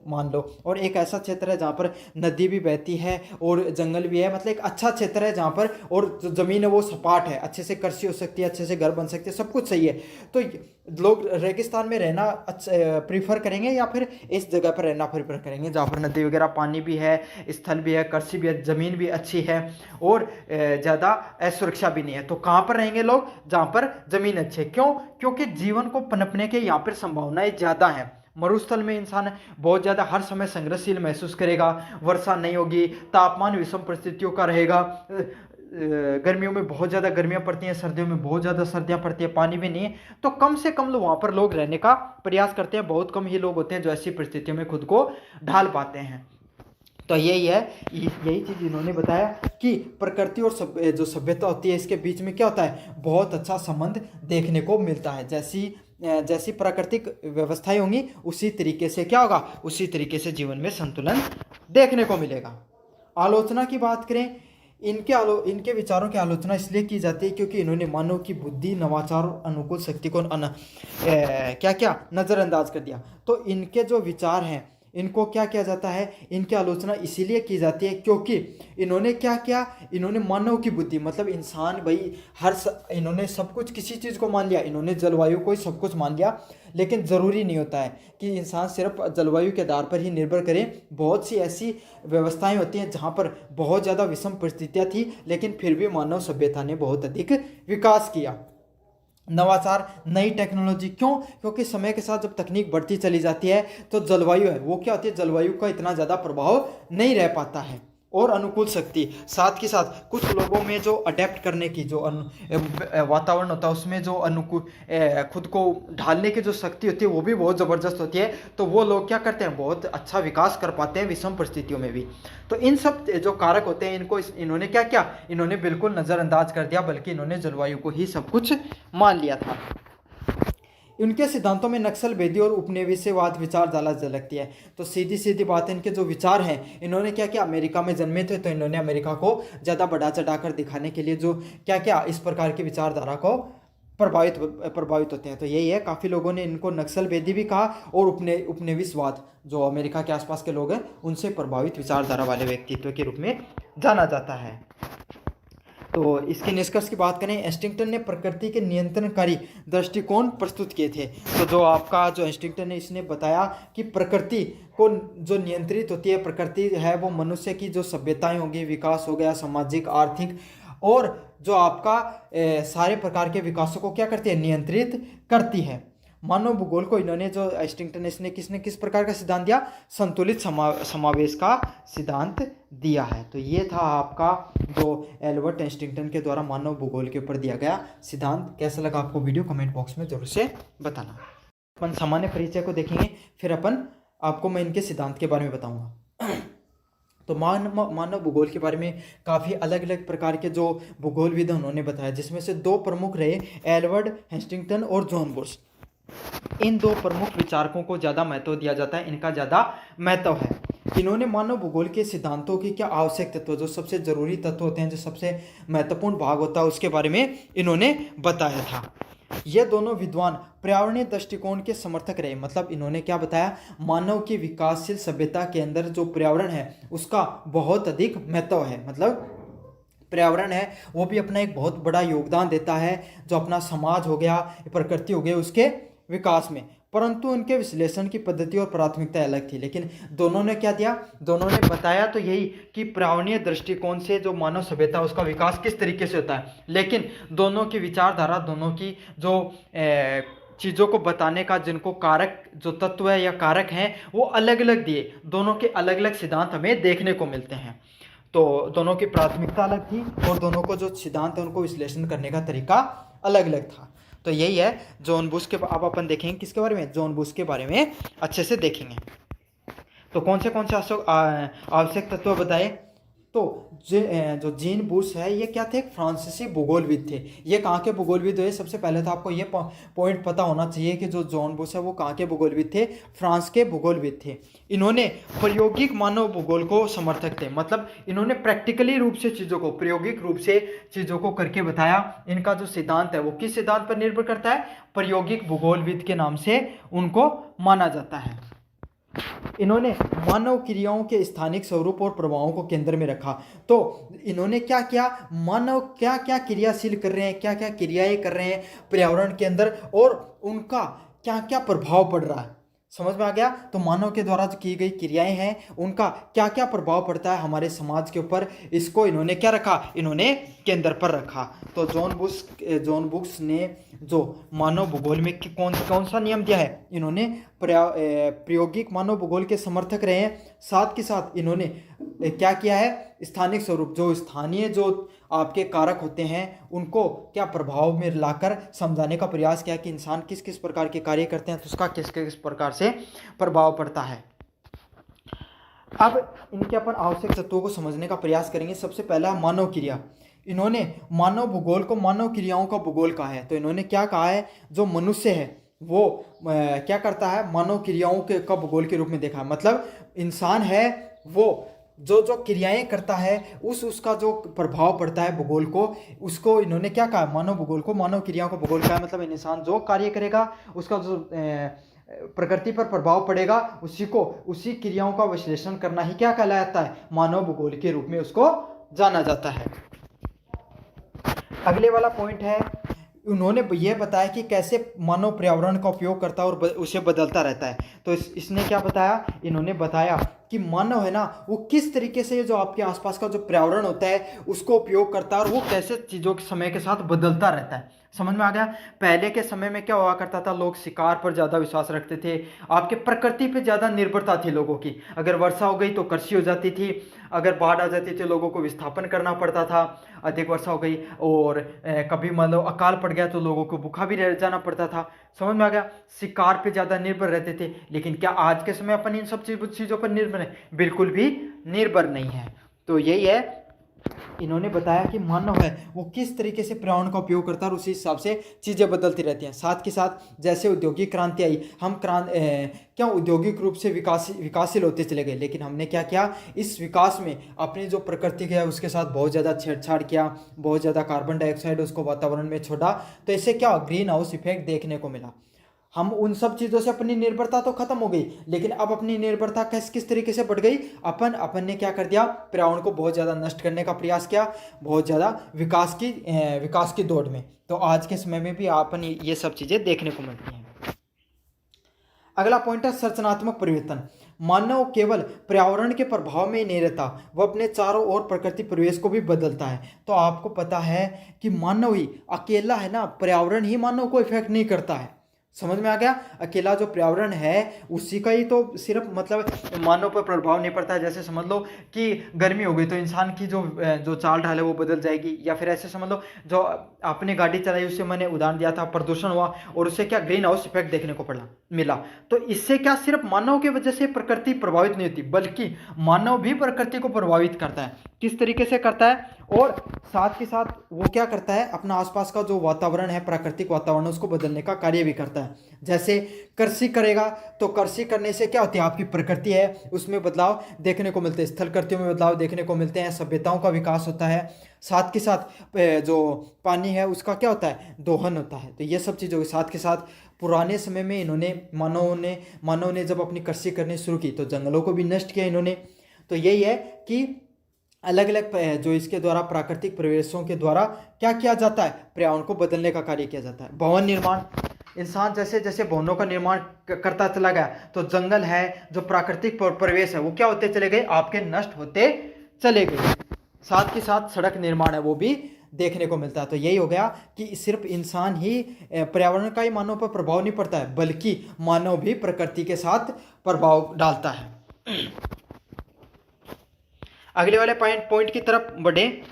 मान लो, और एक ऐसा क्षेत्र है जहाँ पर नदी भी बहती है और जंगल भी है, मतलब एक अच्छा क्षेत्र है जहाँ पर, और जो ज़मीन है वो सपाट है, अच्छे से कृषि हो सकती है, अच्छे से घर बन सकते हैं, सब कुछ सही है। तो लोग रेगिस्तान में रहना प्रीफर करेंगे या फिर इस जगह पर रहना प्रीफर करेंगे जहाँ पर नदी वगैरह, पानी भी है, स्थल भी है, कृषि भी है, ज़मीन भी अच्छी है और ज़्यादा असुरक्षा भी नहीं है। तो कहाँ पर रहेंगे लोग, जहाँ पर ज़मीन अच्छी है। क्यों? क्योंकि जीवन को पनपने के यहाँ पर संभावनाएं ज़्यादा हैं। मरुस्थल में इंसान बहुत ज़्यादा हर समय संघर्षशील महसूस करेगा, वर्षा नहीं होगी, तापमान विषम परिस्थितियों का रहेगा, गर्मियों में बहुत ज़्यादा गर्मियाँ पड़ती हैं, सर्दियों में बहुत ज़्यादा सर्दियाँ पड़ती हैं, पानी भी नहीं है। तो कम से कम लोग वहाँ पर लोग रहने का प्रयास करते हैं, बहुत कम ही लोग होते हैं जो ऐसी परिस्थितियों में खुद को ढाल पाते हैं। तो यही चीज़ इन्होंने बताया कि प्रकृति और जो सभ्यता होती है इसके बीच में क्या होता है, बहुत अच्छा संबंध देखने को मिलता है। जैसी प्राकृतिक व्यवस्थाएं होंगी उसी तरीके से क्या होगा, उसी तरीके से जीवन में संतुलन देखने को मिलेगा। आलोचना की बात करें, इनके विचारों की आलोचना इसलिए की जाती है क्योंकि इन्होंने मानव की बुद्धि, नवाचार और अनुकूल शक्ति को क्या नज़रअंदाज कर दिया। तो इनके जो विचार हैं इनको क्या किया जाता है, इनकी आलोचना इसीलिए की जाती है क्योंकि इन्होंने क्या किया, इन्होंने मानव की बुद्धि, मतलब इंसान भाई इन्होंने सब कुछ किसी चीज़ को मान लिया, इन्होंने जलवायु को ही सब कुछ मान लिया, लेकिन ज़रूरी नहीं होता है कि इंसान सिर्फ जलवायु के आधार पर ही निर्भर करे। बहुत सी ऐसी व्यवस्थाएं होती हैं जहाँ पर बहुत ज़्यादा विषम परिस्थितियाँ थी, लेकिन फिर भी मानव सभ्यता ने बहुत अधिक विकास किया। नवाचार, नई टेक्नोलॉजी, क्यों? क्योंकि समय के साथ जब तकनीक बढ़ती चली जाती है तो जलवायु है वो क्या होती है, जलवायु का इतना ज़्यादा प्रभाव नहीं रह पाता है। और अनुकूल शक्ति, साथ के साथ कुछ लोगों में जो अडेप्ट करने की जो वातावरण होता है उसमें जो अनुकूल खुद को ढालने की जो शक्ति होती है वो भी बहुत ज़बरदस्त होती है। तो वो लोग क्या करते हैं, बहुत अच्छा विकास कर पाते हैं विषम परिस्थितियों में भी। तो इन सब जो कारक होते हैं इनको इन्होंने क्या किया, इन्होंने बिल्कुल नज़रअंदाज कर दिया, बल्कि इन्होंने जलवायु को ही सब कुछ मान लिया था। उनके सिद्धांतों में नक्सलवादी और उपनिवेशवाद विचारधारा झलकती है। तो सीधी सीधी बात है, इनके जो विचार हैं, इन्होंने क्या किया, अमेरिका में जन्मे थे तो इन्होंने अमेरिका को ज़्यादा बढ़ा चढ़ाकर दिखाने के लिए जो क्या क्या इस प्रकार की विचारधारा को प्रभावित होते हैं। तो यही है, काफ़ी लोगों ने इनको नक्सलवादी भी कहा और उपनिवेशवाद, जो अमेरिका के आसपास के लोग हैं उनसे प्रभावित विचारधारा वाले व्यक्तित्व के रूप में जाना जाता है। तो इसके निष्कर्ष की बात करें, एस्टिंगटन ने प्रकृति के नियंत्रणकारी दृष्टिकोण प्रस्तुत किए थे। तो जो आपका जो एस्टिंगटन ने इसने बताया कि प्रकृति को जो नियंत्रित होती है, प्रकृति है वो मनुष्य की जो सभ्यताएं होंगी, विकास हो गया सामाजिक आर्थिक और जो आपका सारे प्रकार के विकासों को क्या करती है, नियंत्रित करती है। मानव भूगोल को इन्होंने जो एस्टिंगटन ने किस प्रकार का सिद्धांत दिया, संतुलित समावेश का सिद्धांत दिया है। तो ये था आपका जो एल्बर्ट एस्टिंगटन के द्वारा मानव भूगोल के ऊपर दिया गया सिद्धांत। कैसा लगा आपको वीडियो, कमेंट बॉक्स में जरूर से बताना। अपन सामान्य परिचय को देखेंगे, फिर अपन आपको मैं इनके सिद्धांत के बारे में बताऊंगा। तो मानव भूगोल के बारे में काफ़ी अलग अलग प्रकार के जो भूगोलविद उन्होंने बताया, जिसमें से दो प्रमुख रहे, एल्बर्ट एस्टिंगटन और जॉन बुश। इन दो प्रमुख विचारकों को ज़्यादा महत्व दिया जाता है, इनका ज़्यादा महत्व है। इन्होंने मानव भूगोल के सिद्धांतों की क्या आवश्यक तत्व, जो सबसे ज़रूरी तत्व होते हैं, जो सबसे महत्वपूर्ण भाग होता है, उसके बारे में इन्होंने बताया था। ये दोनों विद्वान पर्यावरणीय दृष्टिकोण के समर्थक रहे। मतलब इन्होंने क्या बताया, मानव की विकासशील सभ्यता के अंदर जो पर्यावरण है उसका बहुत अधिक महत्व है। मतलब पर्यावरण है वो भी अपना एक बहुत बड़ा योगदान देता है, जो अपना समाज हो गया, प्रकृति हो गई, उसके विकास में। परंतु उनके विश्लेषण की पद्धति और प्राथमिकता अलग थी। लेकिन दोनों ने क्या दिया, दोनों ने बताया तो यही कि पर्यावरणीय दृष्टिकोण से जो मानव सभ्यता उसका विकास किस तरीके से होता है। लेकिन दोनों की विचारधारा, दोनों की जो चीज़ों को बताने का जिनको कारक जो तत्व है या कारक हैं वो अलग अलग दिए। दोनों के अलग अलग सिद्धांत हमें देखने को मिलते हैं। तो दोनों की प्राथमिकता अलग थी और दोनों को जो सिद्धांत है उनको विश्लेषण करने का तरीका अलग अलग था। तो यही है जॉन बुश के। अब अपन देखेंगे किसके बारे में, जॉन बुश के बारे में अच्छे से देखेंगे। तो कौन से आवश्यक तत्व बताए। तो जो जीन बुश है ये क्या थे, एक फ्रांसीसी भूगोलविद थे। ये कहाँ के भूगोलविद हुए, सबसे पहले तो आपको ये पॉइंट पता होना चाहिए कि जो जॉन बुश है वो कहाँ के भूगोलविद थे, फ्रांस के भूगोलविद थे। इन्होंने प्रायोगिक मानव भूगोल को समर्थक थे। मतलब इन्होंने प्रैक्टिकली रूप से चीज़ों को, प्रायोगिक रूप से चीज़ों को करके बताया। इनका जो सिद्धांत है वो किस सिद्धांत पर निर्भर करता है, प्रायोगिक भूगोलविद के नाम से उनको माना जाता है। इन्होंने मानव क्रियाओं के स्थानिक स्वरूप और प्रभावों को केंद्र में रखा। तो इन्होंने क्या किया, मानव क्या क्या क्रियाशील कर रहे हैं, क्या क्या क्रियाएं कर रहे हैं पर्यावरण के अंदर और उनका क्या क्या प्रभाव पड़ रहा है, समझ में आ गया। तो मानव के द्वारा जो की गई क्रियाएं हैं उनका क्या क्या प्रभाव पड़ता है हमारे समाज के ऊपर, इसको इन्होंने क्या रखा, इन्होंने केंद्र पर रखा। तो जॉन बुश ने जो मानव भूगोल में कौन सा नियम दिया है, इन्होंने प्रायोगिक मानव भूगोल के समर्थक रहे हैं। साथ के साथ इन्होंने क्या किया है, स्थानिक स्वरूप, जो स्थानीय जो आपके कारक होते हैं उनको क्या प्रभाव में लाकर समझाने का प्रयास किया कि इंसान किस किस प्रकार के कार्य करते हैं तो उसका किस किस प्रकार से प्रभाव पड़ता है। अब इनके अपन आवश्यक तत्वों को समझने का प्रयास करेंगे। सबसे पहला मानव क्रिया। इन्होंने मानव भूगोल को मानव क्रियाओं का भूगोल कहा है। तो इन्होंने क्या कहा है, जो मनुष्य है वो क्या करता है, मानव क्रियाओं के का भूगोल के रूप में देखा है। मतलब इंसान है वो जो जो क्रियाएं करता है उसका जो प्रभाव पड़ता है भूगोल को, उसको इन्होंने क्या कहा, मानव भूगोल को, मानव क्रियाओं को भूगोल कहा है। मतलब इंसान जो कार्य करेगा उसका जो प्रकृति पर प्रभाव पड़ेगा उसी क्रियाओं का विश्लेषण करना ही क्या कहलाता है, मानव भूगोल के रूप में उसको जाना जाता है। अगले वाला पॉइंट है, उन्होंने ये बताया कि कैसे मानव पर्यावरण का उपयोग करता है और उसे बदलता रहता है। तो इसने क्या बताया, इन्होंने बताया कि मानव है ना वो किस तरीके से जो आपके आसपास का जो पर्यावरण होता है उसको उपयोग करता है और वो कैसे चीज़ों के समय के साथ बदलता रहता है। समझ में आ गया। पहले के समय में क्या हुआ करता था, लोग शिकार पर ज़्यादा विश्वास रखते थे, आपके प्रकृति पे ज़्यादा निर्भरता थी लोगों की। अगर वर्षा हो गई तो कृषि हो जाती थी, अगर बाढ़ आ जाती थी लोगों को विस्थापन करना पड़ता था, अधिक वर्षा हो गई और कभी मान लो अकाल पड़ गया तो लोगों को भूखा भी रह जाना पड़ता था। समझ में आ गया। शिकार पे ज़्यादा निर्भर रहते थे। लेकिन क्या आज के समय अपन इन सब चीज़ों पर निर्भर है? बिल्कुल भी निर्भर नहीं है। तो यही है, इन्होंने बताया कि मानव है वो किस तरीके से पर्यावरण का उपयोग करता है और उसी हिसाब से चीज़ें बदलती रहती हैं। साथ के साथ जैसे औद्योगिक क्रांति आई, हम क्या औद्योगिक रूप से विकासशील होते चले गए, लेकिन हमने क्या किया, इस विकास में अपनी जो प्रकृति है उसके साथ बहुत ज़्यादा छेड़छाड़ किया, बहुत ज़्यादा कार्बन डाइऑक्साइड उसको वातावरण में छोड़ा। तो इससे क्या ग्रीन हाउस इफेक्ट देखने को मिला। हम उन सब चीज़ों से अपनी निर्भरता तो खत्म हो गई, लेकिन अब अपनी निर्भरता किस तरीके से बढ़ गई, अपन ने क्या कर दिया, पर्यावरण को बहुत ज़्यादा नष्ट करने का प्रयास किया, बहुत ज़्यादा विकास की दौड़ में। तो आज के समय में भी अपन ये सब चीज़ें देखने को मिलती हैं। अगला पॉइंट है संरचनात्मक परिवर्तन। मानव केवल पर्यावरण के प्रभाव में ही नहीं रहता, वह अपने चारों ओर प्रकृति परिवेश को भी बदलता है। तो आपको पता है कि मानव ही अकेला है ना, पर्यावरण ही मानव को इफेक्ट नहीं करता है। समझ में आ गया। अकेला जो पर्यावरण है उसी का ही तो सिर्फ मतलब मानव पर प्रभाव नहीं पड़ता है। जैसे समझ लो कि गर्मी हो गई तो इंसान की जो चाल ढाल है वो बदल जाएगी, या फिर ऐसे समझ लो जो आपने गाड़ी चलाई, उससे मैंने उदाहरण दिया था, प्रदूषण हुआ और उससे क्या ग्रीन हाउस इफेक्ट देखने को मिला। तो इससे क्या सिर्फ मानव की वजह से प्रकृति प्रभावित नहीं होती, बल्कि मानव भी प्रकृति को प्रभावित करता है। किस तरीके से करता है, और साथ के साथ वो क्या करता है, अपना आसपास का जो वातावरण है, प्राकृतिक वातावरण, उसको बदलने का कार्य भी करता है। जैसे कृषि करेगा तो कृषि करने से क्या होती है, आपकी प्रकृति है उसमें बदलाव देखने को मिलते हैं, स्थल कृतियों में बदलाव देखने को मिलते हैं, सभ्यताओं का विकास होता है। साथ के साथ जो पानी है उसका क्या होता है, दोहन होता है। तो ये सब चीज़ों के साथ पुराने समय में मानव ने जब अपनी कृषि करनी शुरू की तो जंगलों को भी नष्ट किया इन्होंने। तो यही है कि अलग अलग जो इसके द्वारा प्राकृतिक परिवेशों के द्वारा क्या किया जाता है, पर्यावरण को बदलने का कार्य किया जाता है। भवन निर्माण, इंसान जैसे जैसे भवनों का निर्माण करता चला गया तो जंगल है, जो प्राकृतिक परिवेश है, वो क्या होते चले गए, आपके नष्ट होते चले गए। साथ के साथ सड़क निर्माण है वो भी देखने को मिलता है। तो यही हो गया कि सिर्फ इंसान ही पर्यावरण का ही मानव पर प्रभाव नहीं पड़ता है, बल्कि मानव भी प्रकृति के साथ प्रभाव डालता है। अगले वाले पॉइंट की तरफ बढ़े,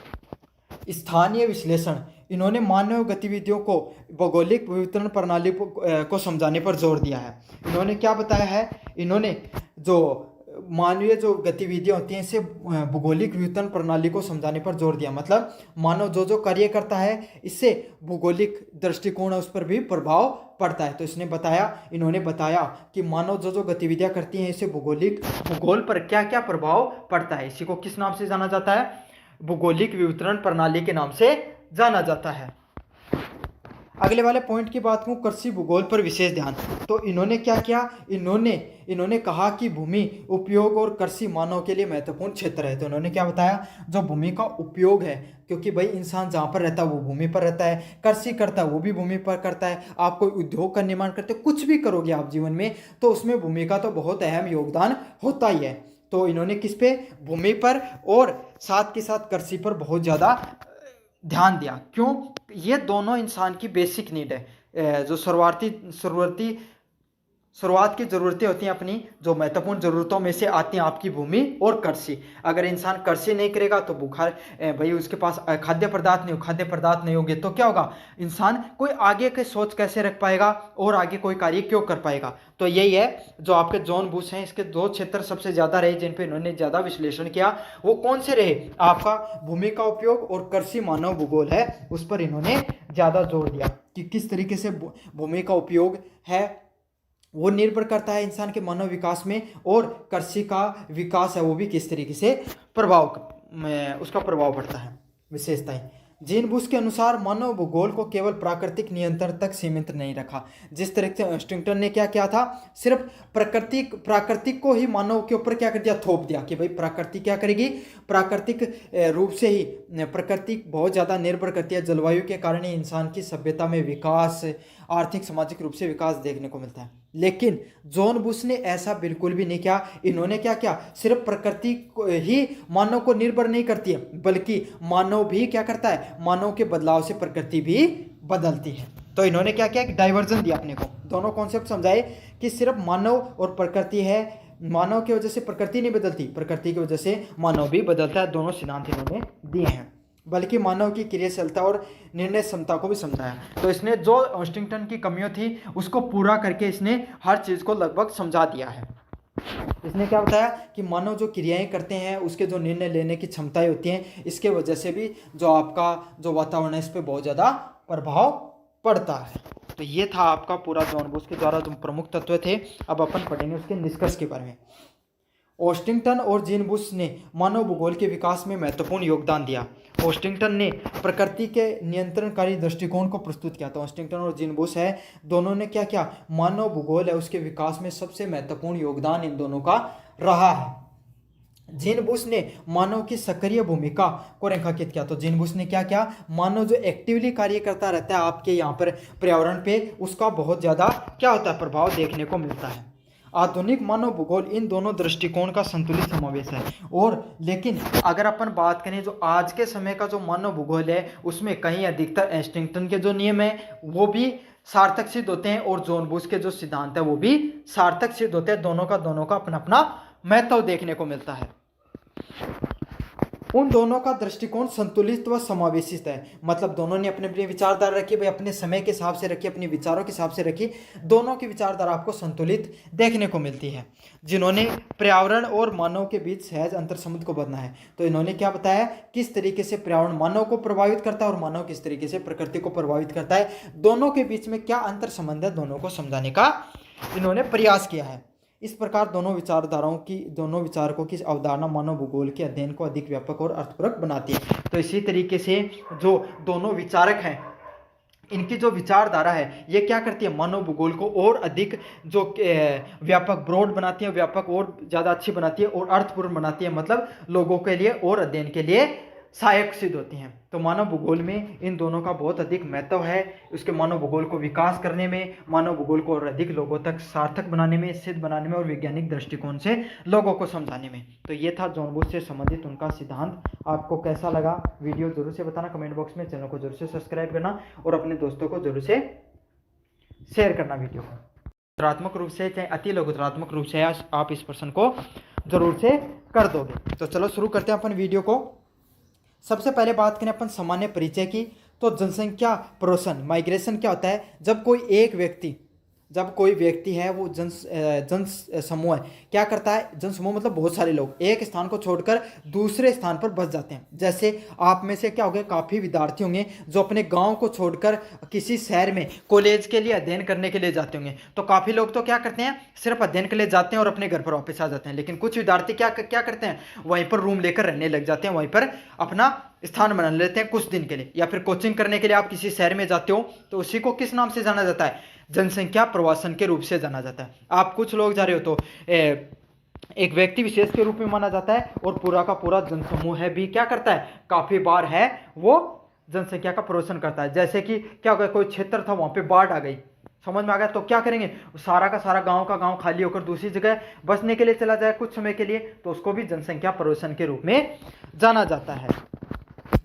स्थानीय विश्लेषण। इन्होंने मानव गतिविधियों को भौगोलिक वितरण प्रणाली को समझाने पर जोर दिया है। इन्होंने क्या बताया है, इन्होंने जो मानवीय जो गतिविधियां होती हैं इसे भौगोलिक वितरण प्रणाली को समझाने पर जोर दिया। मतलब मानव जो कार्य करता है इससे भौगोलिक दृष्टिकोण उस पर भी प्रभाव पड़ता है। तो इन्होंने बताया कि मानव जो गतिविधियां करती हैं इससे भूगोल पर क्या क्या प्रभाव पड़ता है। इसी को किस नाम से जाना जाता है, भौगोलिक वितरण प्रणाली के नाम से जाना जाता है। अगले वाले पॉइंट की बात करूं, कृषि भूगोल पर विशेष ध्यान। तो इन्होंने क्या किया, इन्होंने कहा कि भूमि उपयोग और कृषि मानव के लिए महत्वपूर्ण क्षेत्र है। तो इन्होंने क्या बताया, जो भूमि का उपयोग है, क्योंकि भाई इंसान जहाँ पर रहता है वो भूमि पर रहता है, कृषि करता है वो भी भूमि पर करता है। आप कोई उद्योग का निर्माण करते, कुछ भी करोगे आप जीवन में, तो उसमें भूमि का तो बहुत अहम योगदान होता ही है। तो इन्होंने किस पे, भूमि पर और साथ के साथ कृषि पर बहुत ज़्यादा ध्यान दिया। क्यों, ये दोनों इंसान की बेसिक नीड है। जो शुरुआत की ज़रूरतें होती हैं अपनी, जो महत्वपूर्ण ज़रूरतों में से आती हैं आपकी भूमि और कृषि। अगर इंसान कृषि नहीं करेगा तो भूखा भाई, उसके पास खाद्य पदार्थ नहीं होंगे तो क्या होगा, इंसान कोई आगे की सोच कैसे रख पाएगा और आगे कोई कार्य क्यों कर पाएगा। तो यही है, जो आपके जॉन बुश हैं इसके दो क्षेत्र सबसे ज़्यादा रहे जिन पर इन्होंने ज़्यादा विश्लेषण किया। वो कौन से रहे, आपका भूमि का उपयोग और कृषि मानव भूगोल है, उस पर इन्होंने ज़्यादा जोर दिया कि किस तरीके से भूमि का उपयोग है वो निर्भर करता है इंसान के मानव विकास में, और कृषि का विकास है वो भी किस तरीके से उसका प्रभाव पड़ता है। विशेषताएं, जीन बुश के अनुसार मानव भूगोल को केवल प्राकृतिक नियंत्रण तक सीमित नहीं रखा। जिस तरह से हंटिंगटन ने क्या किया था, सिर्फ प्राकृतिक को ही मानव के ऊपर क्या कर दिया, थोप दिया कि भाई प्रकृति क्या करेगी, प्राकृतिक रूप से ही प्रकृति बहुत ज़्यादा निर्भर करती है। जलवायु के कारण ही इंसान की सभ्यता में विकास, आर्थिक सामाजिक रूप से विकास देखने को मिलता है। लेकिन जॉन बुश ने ऐसा बिल्कुल भी नहीं किया। इन्होंने क्या किया, सिर्फ प्रकृति ही मानव को निर्भर नहीं करती है, बल्कि मानव भी क्या करता है, मानव के बदलाव से प्रकृति भी बदलती है। तो इन्होंने क्या किया, डाइवर्जन दिया अपने को, दोनों कॉन्सेप्ट समझाए कि सिर्फ मानव और प्रकृति है, मानव की वजह से प्रकृति नहीं बदलती, प्रकृति की वजह से मानव भी बदलता है। दोनों सिद्धांत इन्होंने दिए हैं, बल्कि मानव की क्रियाशीलता और निर्णय क्षमता को भी समझाया। तो इसने जो ऑस्टिंगटन की कमियों थी उसको पूरा करके इसने हर चीज़ को लगभग समझा दिया है। इसने क्या बताया कि मानव जो क्रियाएं करते हैं उसके जो निर्णय लेने की क्षमताएं होती हैं, इसके वजह से भी जो आपका जो वातावरण है इस पर बहुत ज़्यादा प्रभाव पड़ता है। तो ये था आपका पूरा जॉन बोस के द्वारा जो प्रमुख तत्व थे। अब अपन पढ़ेंगे उसके निष्कर्ष के बारे में। ऑस्टिंगटन और जीन बुश ने मानव भूगोल के विकास में महत्वपूर्ण योगदान दिया। ऑस्टिंगटन ने प्रकृति के नियंत्रणकारी दृष्टिकोण को प्रस्तुत किया। तो ऑस्टिंगटन और जीन बुश है, दोनों ने क्या किया, मानव भूगोल है उसके विकास में सबसे महत्वपूर्ण योगदान इन दोनों का रहा है। जीन बुश ने मानव की सक्रिय भूमिका को रेखांकित किया। तो जीन बुश ने क्या किया, मानव जो एक्टिवली कार्य करता रहता है आपके यहाँ पर पर्यावरण पे, उसका बहुत ज़्यादा क्या होता है, प्रभाव देखने को मिलता है। आधुनिक मानव भूगोल इन दोनों दृष्टिकोण का संतुलित समावेश है। और लेकिन अगर अपन बात करें जो आज के समय का जो मानव भूगोल है उसमें कहीं अधिकतर ऑस्टिंगटन के जो नियम है वो भी सार्थक सिद्ध होते हैं और जॉन बुश के जो सिद्धांत है वो भी सार्थक सिद्ध होते हैं। दोनों का अपना अपना महत्व देखने को मिलता है। उन दोनों का दृष्टिकोण संतुलित व समावेशित है, मतलब दोनों ने अपने अपने विचारधारा रखी, भाई अपने समय के हिसाब से रखी, अपने विचारों के हिसाब से रखी। दोनों की विचारधारा आपको संतुलित देखने को मिलती है। जिन्होंने पर्यावरण और मानव के बीच सहज अंतर संबंध को बदना है। तो इन्होंने क्या बताया, किस तरीके से पर्यावरण मानव को प्रभावित करता है और मानव किस तरीके से प्रकृति को प्रभावित करता है, दोनों के बीच में क्या अंतर संबंध है, दोनों को समझाने का इन्होंने प्रयास किया है। इस प्रकार दोनों विचारकों की अवधारणा मानव भूगोल के अध्ययन को अधिक व्यापक और अर्थपूर्ण बनाती है। तो इसी तरीके से जो दोनों विचारक हैं इनकी जो विचारधारा है ये क्या करती है, मानव भूगोल को और अधिक जो व्यापक ब्रॉड बनाती है, व्यापक और ज़्यादा अच्छी बनाती है और अर्थपूर्ण बनाती है, मतलब लोगों के लिए और अध्ययन के लिए सहायक सिद्ध होती हैं। तो मानव भूगोल में इन दोनों का बहुत अधिक महत्व है। उसके मानव भूगोल को विकास करने में, मानव भूगोल को और अधिक लोगों तक सार्थक बनाने में, सिद्ध बनाने में और वैज्ञानिक दृष्टिकोण से लोगों को समझाने में। तो ये था जॉन बुश से संबंधित उनका सिद्धांत। आपको कैसा लगा वीडियो जरूर से बताना कमेंट बॉक्स में। चैनल को जरूर से सब्सक्राइब करना और अपने दोस्तों को जरूर से शेयर करना वीडियो को। गुणात्मक रूप से चाहे अति लघुत्तरात्मक रूप से आप इस प्रश्न को जरूर से कर दोगे। तो चलो शुरू करते हैं अपन वीडियो को। सबसे पहले बात करें अपन सामान्य परिचय की। तो जनसंख्या प्ररोशन, माइग्रेशन क्या होता है, जब कोई व्यक्ति है वो जन समूह है क्या करता है, जन समूह मतलब बहुत सारे लोग एक स्थान को छोड़कर दूसरे स्थान पर बस जाते हैं। जैसे आप में से क्या होंगे, काफ़ी विद्यार्थी होंगे जो अपने गांव को छोड़कर किसी शहर में कॉलेज के लिए अध्ययन करने के लिए जाते होंगे। तो काफ़ी लोग तो क्या करते हैं, सिर्फ अध्ययन के लिए जाते हैं और अपने घर पर वापस आ जाते हैं। लेकिन कुछ विद्यार्थी क्या करते हैं, वहीं पर रूम लेकर रहने लग जाते हैं, वहीं पर अपना स्थान बना लेते हैं कुछ दिन के लिए। या फिर कोचिंग करने के लिए आप किसी शहर में जाते हो तो उसी को किस नाम से जाना जाता है, जनसंख्या प्रवासन के रूप से जाना जाता है। आप कुछ लोग जा रहे हो तो एक व्यक्ति विशेष के रूप में माना जाता है और पूरा का पूरा जनसमूह है भी क्या करता है, काफी बार है वो जनसंख्या का प्रवसन करता है। जैसे कि क्या हो गया, कोई क्षेत्र था वहां पे बाढ़ आ गई, समझ में आ गया, तो क्या करेंगे, सारा का सारा गांव का गांव खाली होकर दूसरी जगह बसने के लिए चला जाए कुछ समय के लिए, तो उसको भी जनसंख्या प्रवसन के रूप में जाना जाता है।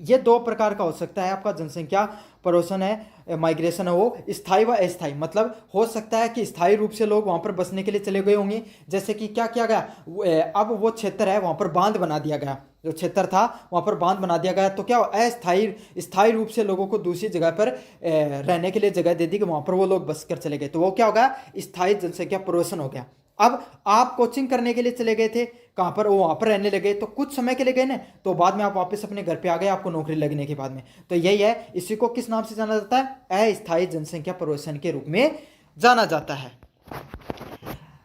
ये दो प्रकार का हो सकता है आपका जनसंख्या प्रवसन है, माइग्रेशन है वो स्थायी व अस्थायी। मतलब हो सकता है कि स्थायी रूप से लोग वहाँ पर बसने के लिए चले गए होंगे, जैसे कि क्या किया गया, अब वो क्षेत्र है वहाँ पर बांध बना दिया गया, जो क्षेत्र था वहाँ पर बांध बना दिया गया, तो क्या स्थायी रूप से लोगों को दूसरी जगह पर रहने के लिए जगह दे दी कि वहाँ पर वो लोग बस कर चले गए, तो वो क्या होगा, स्थायी जनसंख्या प्रवसन हो गया। अब आप कोचिंग करने के लिए चले गए थे, कहाँ पर, वो वहाँ पर रहने लगे, तो कुछ समय के लिए गए ना, तो बाद में आप वापस अपने घर पे आ गए आपको नौकरी लगने के बाद में। तो यही है, इसी को किस नाम से जाना जाता है, अस्थायी जनसंख्या प्रवसन के रूप में जाना जाता है।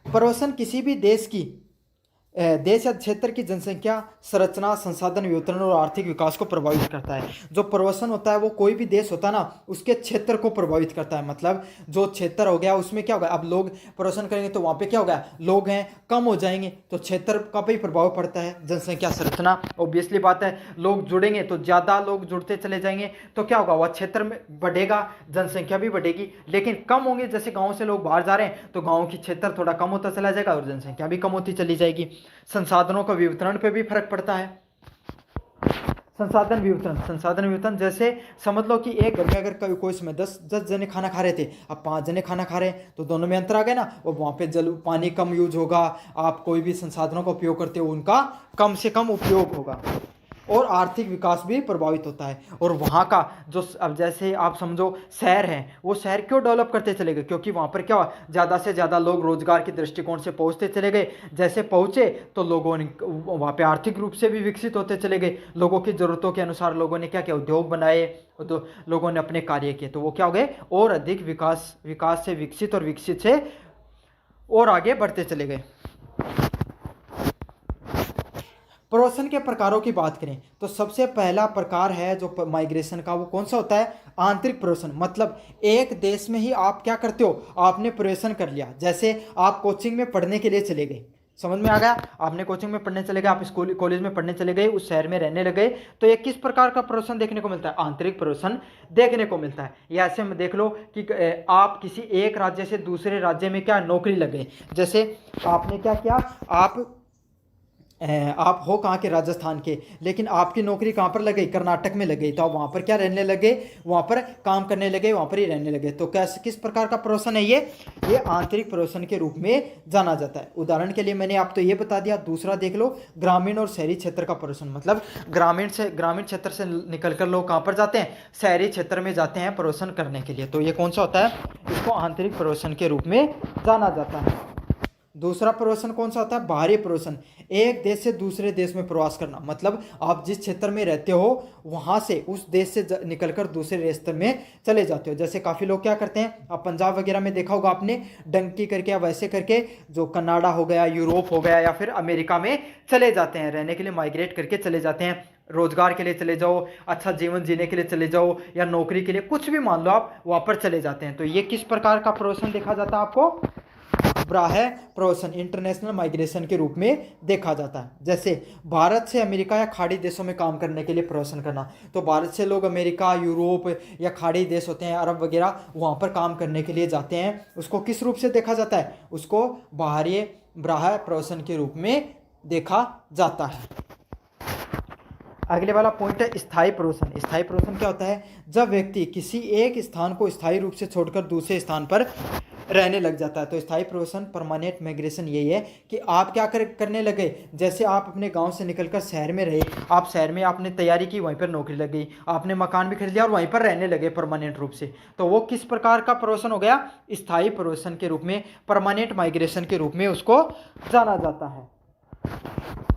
प्रवसन किसी भी देश या क्षेत्र की जनसंख्या संरचना, संसाधन वितरण और आर्थिक विकास को प्रभावित करता है। जो प्रवसन होता है वो कोई भी देश होता है ना, उसके क्षेत्र को प्रभावित करता है। मतलब जो क्षेत्र हो गया उसमें क्या होगा, अब लोग प्रवसन करेंगे तो वहाँ पे क्या होगा, लोग हैं कम हो जाएंगे, तो क्षेत्र का भी प्रभाव पड़ता है। जनसंख्या संरचना, ऑब्वियसली बात है, लोग जुड़ेंगे तो ज़्यादा लोग जुड़ते चले जाएंगे, तो क्या होगा, वह क्षेत्र में बढ़ेगा, जनसंख्या भी बढ़ेगी। लेकिन कम होंगे, जैसे गाँव से लोग बाहर जा रहे हैं तो गाँव की क्षेत्र थोड़ा कम होता चला जाएगा और जनसंख्या भी कम होती चली जाएगी। संसाधनों का वितरण पे भी फर्क पड़ता है। संसाधन वितरण जैसे समझ लो कि एक घर में अगर कोई समय 10 जने खाना खा रहे थे, अब 5 जने खाना खा रहे हैं तो दोनों में अंतर आ गया ना। और वहाँ पे जल पानी कम यूज होगा, आप कोई भी संसाधनों का उपयोग करते हो उनका कम से कम उपयोग होगा, और आर्थिक विकास भी प्रभावित होता है। और वहाँ का जो अब जैसे आप समझो शहर हैं, वो शहर क्यों डेवलप करते चले गए, क्योंकि वहाँ पर क्या ज़्यादा से ज़्यादा लोग रोजगार के दृष्टिकोण से पहुँचते चले गए। जैसे पहुँचे तो लोगों ने वहाँ पे आर्थिक रूप से भी विकसित होते चले गए, लोगों की ज़रूरतों के अनुसार लोगों ने क्या किया, उद्योग बनाए, तो लोगों ने अपने कार्य किए, तो वो क्या हो गए और अधिक विकास से विकसित और विकसित से और आगे बढ़ते चले गए। प्रवासन के प्रकारों की बात करें तो सबसे पहला प्रकार है जो माइग्रेशन का, वो कौन सा होता है, आंतरिक प्रवासन। मतलब एक देश में ही आप क्या करते हो, आपने प्रवेशन कर लिया। जैसे आप कोचिंग में पढ़ने के लिए चले गए, समझ में आ गया, आपने कोचिंग में पढ़ने चले गए, आप स्कूल कॉलेज में पढ़ने चले गए, उस शहर में रहने लगे, तो ये किस प्रकार का प्रवासन देखने को मिलता है, आंतरिक प्रवासन देखने को मिलता है। या ऐसे में देख लो कि आप किसी एक राज्य से दूसरे राज्य में क्या नौकरी लगे। जैसे आपने क्या किया, आप हो कहाँ के, राजस्थान के, लेकिन आपकी नौकरी कहाँ पर लग गई, कर्नाटक में लग गई, तो आप वहाँ पर क्या रहने लगे, वहाँ पर काम करने लगे, वहाँ पर ही रहने लगे। तो कैसे किस प्रकार का प्रवासन है ये आंतरिक प्रवासन के रूप में जाना जाता है। उदाहरण के लिए मैंने आप तो ये बता दिया। दूसरा देख लो, ग्रामीण और शहरी क्षेत्र का प्रवासन। मतलब ग्रामीण क्षेत्र से निकल कर लोग कहाँ पर जाते हैं, शहरी क्षेत्र में जाते हैं प्रवासन करने के लिए। तो ये कौन सा होता है, इसको आंतरिक प्रवासन के रूप में जाना जाता है। दूसरा प्रवासन कौन सा होता है, बाहरी प्रवासन। एक देश से दूसरे देश में प्रवास करना, मतलब आप जिस क्षेत्र में रहते हो वहां से, उस देश से निकलकर दूसरे क्षेत्र में चले जाते हो। जैसे काफ़ी लोग क्या करते हैं, आप पंजाब वगैरह में देखा होगा आपने, डंकी करके या वैसे करके जो कनाडा हो गया, यूरोप हो गया, या फिर अमेरिका में चले जाते हैं रहने के लिए, माइग्रेट करके चले जाते हैं। रोजगार के लिए चले जाओ, अच्छा जीवन जीने के लिए चले जाओ, या नौकरी के लिए, कुछ भी मान लो, आप वहाँ पर चले जाते हैं। तो ये किस प्रकार का प्रवासन देखा जाता है आपको, बाह्य प्रवासन, इंटरनेशनल माइग्रेशन के रूप में देखा जाता है। जैसे भारत से अमेरिका या खाड़ी देशों में काम करने के लिए प्रवासन करना, तो भारत से लोग अमेरिका, यूरोप या खाड़ी देश होते हैं, अरब वगैरह, वहाँ पर काम करने के लिए जाते हैं। उसको किस रूप से देखा जाता है, उसको बाह्य प्रवासन के रूप में देखा जाता है। अगले वाला पॉइंट है स्थायी प्रवासन। स्थायी प्रवासन क्या होता है, जब व्यक्ति किसी एक स्थान को स्थायी रूप से छोड़कर दूसरे स्थान पर रहने लग जाता है। तो स्थायी प्रवासन, परमानेंट माइग्रेशन यही है कि आप क्या करने लगे, जैसे आप अपने गांव से निकलकर शहर में रहे, आप शहर में आपने तैयारी की, वहीं पर नौकरी लग गई, आपने मकान भी खरीद लिया और वहीं पर रहने लगे परमानेंट रूप से। तो वो किस प्रकार का प्रवासन हो गया, स्थायी प्रवासन के रूप में, परमानेंट माइग्रेशन के रूप में उसको जाना जाता है।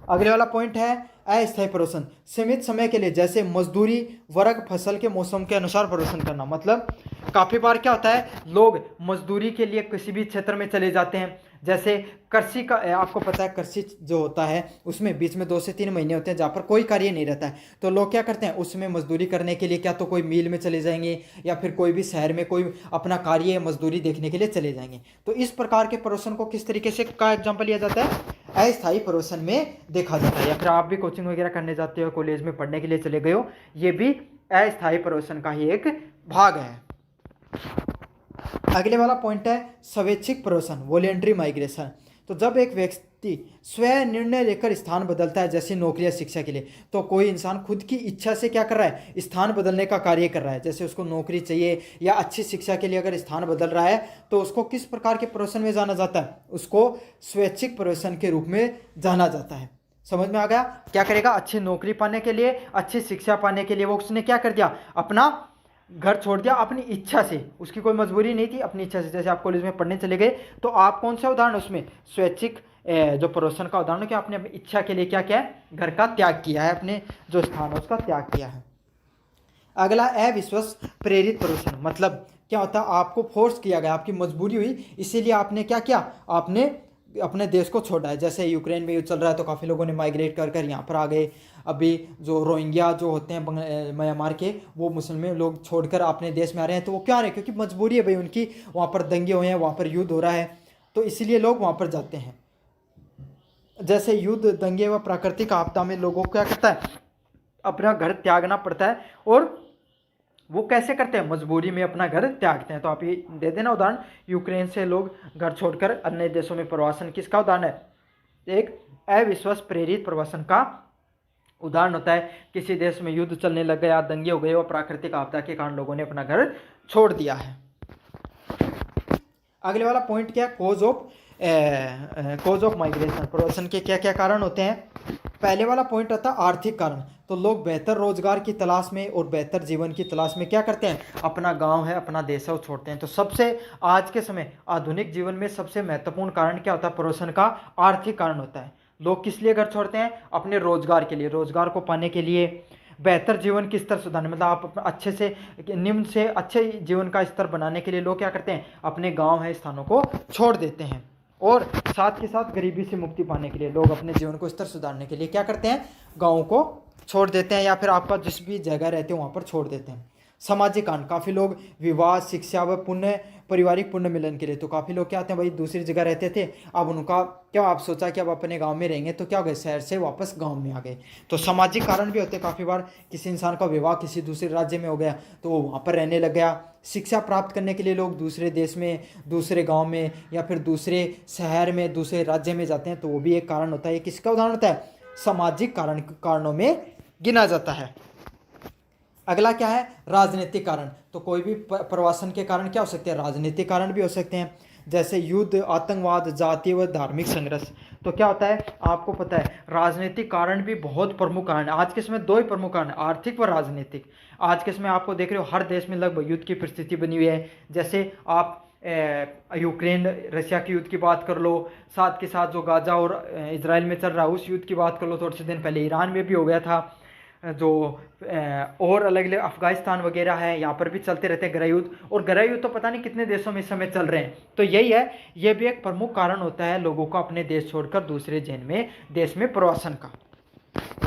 अगले वाला पॉइंट है अस्थायी प्रवासन, सीमित समय के लिए, जैसे मजदूरी, वर्ग, फसल के मौसम के अनुसार प्रवासन करना। मतलब काफ़ी बार क्या होता है, लोग मजदूरी के लिए किसी भी क्षेत्र में चले जाते हैं। जैसे कृषि का, आपको पता है कृषि जो होता है उसमें बीच में 2 से 3 महीने होते हैं जहाँ पर कोई कार्य नहीं रहता है। तो लोग क्या करते हैं, उसमें मजदूरी करने के लिए क्या तो कोई मिल में चले जाएंगे, या फिर कोई भी शहर में कोई अपना कार्य मजदूरी देखने के लिए चले जाएंगे। तो इस प्रकार के प्रवासन को किस तरीके से का एग्जाम्पल लिया जाता है, अस्थायी प्रवासन में देखा जाता है। या फिर आप भी कोचिंग वगैरह करने जाते हो, कॉलेज में पढ़ने के लिए चले गए हो, ये भी अस्थायी प्रवासन का ही एक भाग है। अगले वाला पॉइंट है स्वैच्छिक प्रवासन, वॉलेंटरी माइग्रेशन। तो जब एक व्यक्ति स्वयं निर्णय लेकर स्थान बदलता है, जैसे नौकरी या शिक्षा के लिए, तो कोई इंसान खुद की इच्छा से क्या कर रहा है, स्थान बदलने का कार्य कर रहा है। जैसे उसको नौकरी चाहिए या अच्छी शिक्षा के लिए अगर स्थान बदल रहा है, तो उसको किस प्रकार के प्रवासन में जाना जाता है, उसको स्वैच्छिक प्रवासन के रूप में जाना जाता है। समझ में आ गया, क्या करेगा, अच्छी नौकरी पाने के लिए, अच्छी शिक्षा पाने के लिए वो उसने क्या कर दिया, अपना घर छोड़ दिया अपनी इच्छा से, उसकी कोई मजबूरी नहीं थी, अपनी इच्छा से। जैसे आप कॉलेज में पढ़ने चले गए, तो आप कौन सा उदाहरण उसमें, स्वैच्छिक जो प्रवासन का उदाहरण, कि आपने अपनी इच्छा के लिए क्या किया है, घर का त्याग किया है, अपने जो स्थान है उसका त्याग किया है। अगला अविश्वास प्रेरित प्रवासन, मतलब क्या होता है, आपको फोर्स किया गया, आपकी मजबूरी हुई, इसीलिए आपने क्या किया, आपने अपने देश को छोड़ा है। जैसे यूक्रेन में युद्ध चल रहा है, तो काफ़ी लोगों ने माइग्रेट कर कर यहाँ पर आ गए। अभी जो रोहिंग्या जो होते हैं म्यांमार के, वो मुसलमान लोग छोड़कर अपने देश में आ रहे हैं। तो वो क्या आ रहे हैं, क्योंकि मजबूरी है भाई उनकी, वहाँ पर दंगे हुए हैं, वहाँ पर युद्ध हो रहा है, तो इसीलिए लोग वहाँ पर जाते हैं। जैसे युद्ध, दंगे व प्राकृतिक आपदा में लोगों को क्या करता है, अपना घर त्यागना पड़ता है, और वो कैसे करते हैं, मजबूरी में अपना घर त्यागते हैं। तो आप ये दे देना उदाहरण, यूक्रेन से लोग घर छोड़कर अन्य देशों में प्रवासन, किसका उदाहरण है, एक अविश्वास प्रेरित प्रवासन का उदाहरण होता है किसी देश में युद्ध चलने लग गया, दंगे हो गए और प्राकृतिक आपदा के कारण लोगों ने अपना घर छोड़ दिया है। अगले वाला पॉइंट क्या है, कोज ऑफ माइग्रेशन, प्रवासन के क्या क्या कारण होते हैं। पहले वाला पॉइंट आता है आर्थिक कारण। तो लोग बेहतर रोजगार की तलाश में और बेहतर जीवन की तलाश में क्या करते हैं, अपना गांव है, अपना देश है, वो छोड़ते हैं। तो सबसे आज के समय आधुनिक जीवन में सबसे महत्वपूर्ण कारण क्या होता है, प्रवासन का आर्थिक कारण होता है। लोग किस लिए घर छोड़ते हैं, अपने रोजगार के लिए, रोजगार को पाने के लिए, बेहतर जीवन की स्तर सुधारने, मतलब आप अच्छे से निम्न से अच्छे जीवन का स्तर बनाने के लिए लोग क्या करते हैं, अपने गांव है स्थानों को छोड़ देते हैं। और साथ के साथ गरीबी से मुक्ति पाने के लिए लोग अपने जीवन को स्तर सुधारने के लिए क्या करते हैं, गाँव को छोड़ देते हैं, या फिर आपका जिस भी जगह रहते हैं वहाँ पर छोड़ देते हैं। सामाजिक कारण, काफ़ी लोग विवाह, शिक्षा व पुण्य पारिवारिक पुण्य मिलन के लिए, तो काफ़ी लोग क्या आते हैं भाई, दूसरी जगह रहते थे, अब उनका क्या, आप सोचा कि अब अपने गांव में रहेंगे, तो क्या हो गए, शहर से वापस गांव में आ गए। तो सामाजिक कारण भी होते हैं, काफ़ी बार किसी इंसान का विवाह किसी दूसरे राज्य में हो गया तो वो वहाँ पर रहने लग गया। शिक्षा प्राप्त करने के लिए लोग दूसरे देश में, दूसरे गाँव में या फिर दूसरे शहर में, दूसरे राज्य में जाते हैं, तो वो भी एक कारण होता है। किसका उदाहरण होता है, सामाजिक कारणों में गिना जाता है। अगला क्या है, राजनीतिक कारण। तो कोई भी प्रवासन के कारण क्या हो सकते हैं, राजनीतिक कारण भी हो सकते हैं, जैसे युद्ध, आतंकवाद, जातीय व धार्मिक संघर्ष। तो क्या होता है, आपको पता है राजनीतिक कारण भी बहुत प्रमुख कारण है। आज के समय दो ही प्रमुख कारण, आर्थिक व राजनीतिक। आज के समय आपको देख रहे हो हर देश में लगभग युद्ध की परिस्थिति बनी हुई है। जैसे आप यूक्रेन रशिया की युद्ध की बात कर लो, साथ के साथ जो गाजा और इजराइल में चल रहा है उस युद्ध की बात कर लो, थोड़े से दिन पहले ईरान में भी हो गया था, जो और अलग अलग अफगानिस्तान वगैरह है, यहाँ पर भी चलते रहते हैं गृह युद्ध। और गृह युद्ध तो पता नहीं कितने देशों में इस समय चल रहे हैं। तो यही है, ये भी एक प्रमुख कारण होता है लोगों को अपने देश छोड़कर दूसरे देश में प्रवासन का।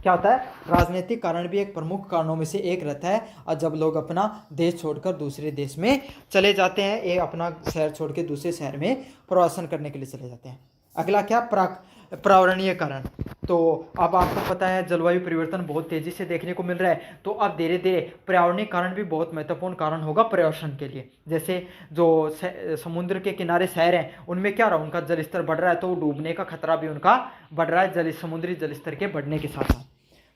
क्या होता है, राजनीतिक कारण भी एक प्रमुख कारणों में से एक रहता है, और जब लोग अपना देश छोड़कर दूसरे देश में चले जाते हैं, एक अपना शहर छोड़ के दूसरे शहर में प्रवासन करने के लिए चले जाते हैं। अगला क्या, पर्यावरणीय कारण। तो अब आपको पता है जलवायु परिवर्तन बहुत तेजी से देखने को मिल रहा है, तो अब धीरे धीरे पर्यावरणीय कारण भी बहुत महत्वपूर्ण कारण होगा प्रवासन के लिए। जैसे जो समुद्र के किनारे शहर हैं उनमें क्या रहा, उनका जल स्तर बढ़ रहा है, तो डूबने का खतरा भी उनका बढ़ रहा है समुद्री जल स्तर के बढ़ने के साथ साथ।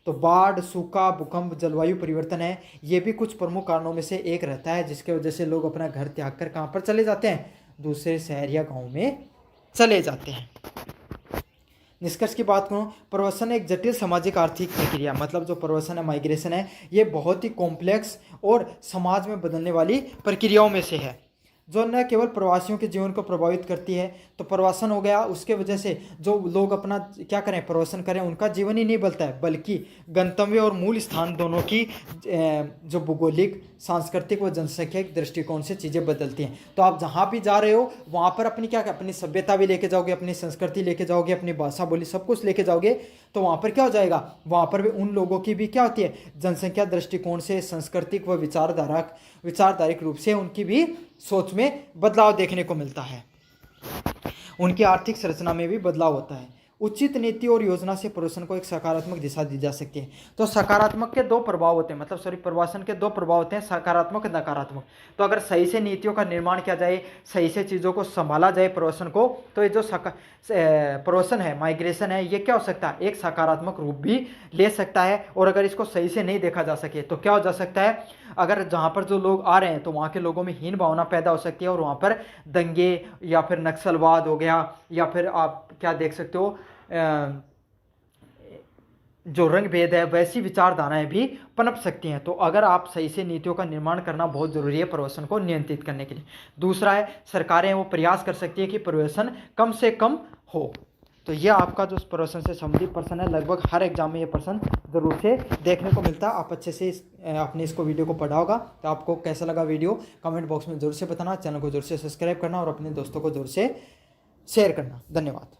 तो बाढ़, सूखा, भूकंप, जलवायु परिवर्तन है, ये भी कुछ प्रमुख कारणों में से एक रहता है, जिसके वजह से लोग अपना घर त्याग कर कहाँ पर चले जाते हैं, दूसरे शहर या गाँव में चले जाते हैं। निष्कर्ष की बात करूँ, प्रवासन एक जटिल सामाजिक आर्थिक प्रक्रिया, मतलब जो प्रवासन है, माइग्रेशन है, ये बहुत ही कॉम्प्लेक्स और समाज में बदलने वाली प्रक्रियाओं में से है, जो न केवल प्रवासियों के जीवन को प्रभावित करती है। तो प्रवासन हो गया, उसके वजह से जो लोग अपना क्या करें, प्रवासन करें, उनका जीवन ही नहीं बदलता है, बल्कि गंतव्य और मूल स्थान दोनों की जो भूगोलिक, सांस्कृतिक व जनसंख्यिक दृष्टिकोण से चीज़ें बदलती हैं। तो आप जहाँ भी जा रहे हो वहाँ पर अपनी क्या, अपनी सभ्यता भी लेके जाओगे, अपनी संस्कृति लेके जाओगे, अपनी भाषा बोली सब कुछ लेके जाओगे, तो वहाँ पर क्या हो जाएगा, वहाँ पर भी उन लोगों की भी क्या होती है, जनसंख्या दृष्टिकोण से, सांस्कृतिक व विचारधारिक रूप से उनकी भी सोच में बदलाव देखने को मिलता है, उनकी आर्थिक संरचना में भी बदलाव होता है। उचित नीति और योजना से प्रवासन को एक सकारात्मक दिशा दी जा सकती है। तो सकारात्मक के दो प्रभाव होते हैं, मतलब प्रवासन के दो प्रभाव होते हैं, सकारात्मक और नकारात्मक। तो अगर सही से नीतियों का निर्माण किया जाए, सही से चीज़ों को संभाला जाए प्रवासन को, तो ये जो प्रवासन है, माइग्रेशन है, ये क्या हो सकता है, एक सकारात्मक रूप भी ले सकता है। और अगर इसको सही से नहीं देखा जा सके तो क्या हो जा सकता है, अगर जहाँ पर जो लोग आ रहे हैं तो वहाँ के लोगों में हीन भावना पैदा हो सकती है, और वहाँ पर दंगे या फिर नक्सलवाद हो गया, या फिर आप क्या देख सकते हो, जो रंग भेद है, वैसी विचारधाराएं भी पनप सकती हैं। तो अगर आप सही से नीतियों का निर्माण करना बहुत ज़रूरी है प्रवासन को नियंत्रित करने के लिए। दूसरा है, सरकारें वो प्रयास कर सकती है कि प्रवासन कम से कम हो। तो ये आपका जो प्रवासन से संबंधित प्रश्न है, लगभग हर एग्जाम में ये प्रश्न जरूर से देखने को मिलता है। आप अच्छे से आपने इसको वीडियो को पढ़ा होगा, तो आपको कैसा लगा वीडियो कमेंट बॉक्स में जरूर से बताना, चैनल को जरूर से सब्सक्राइब करना और अपने दोस्तों को जरूर से शेयर करना। धन्यवाद।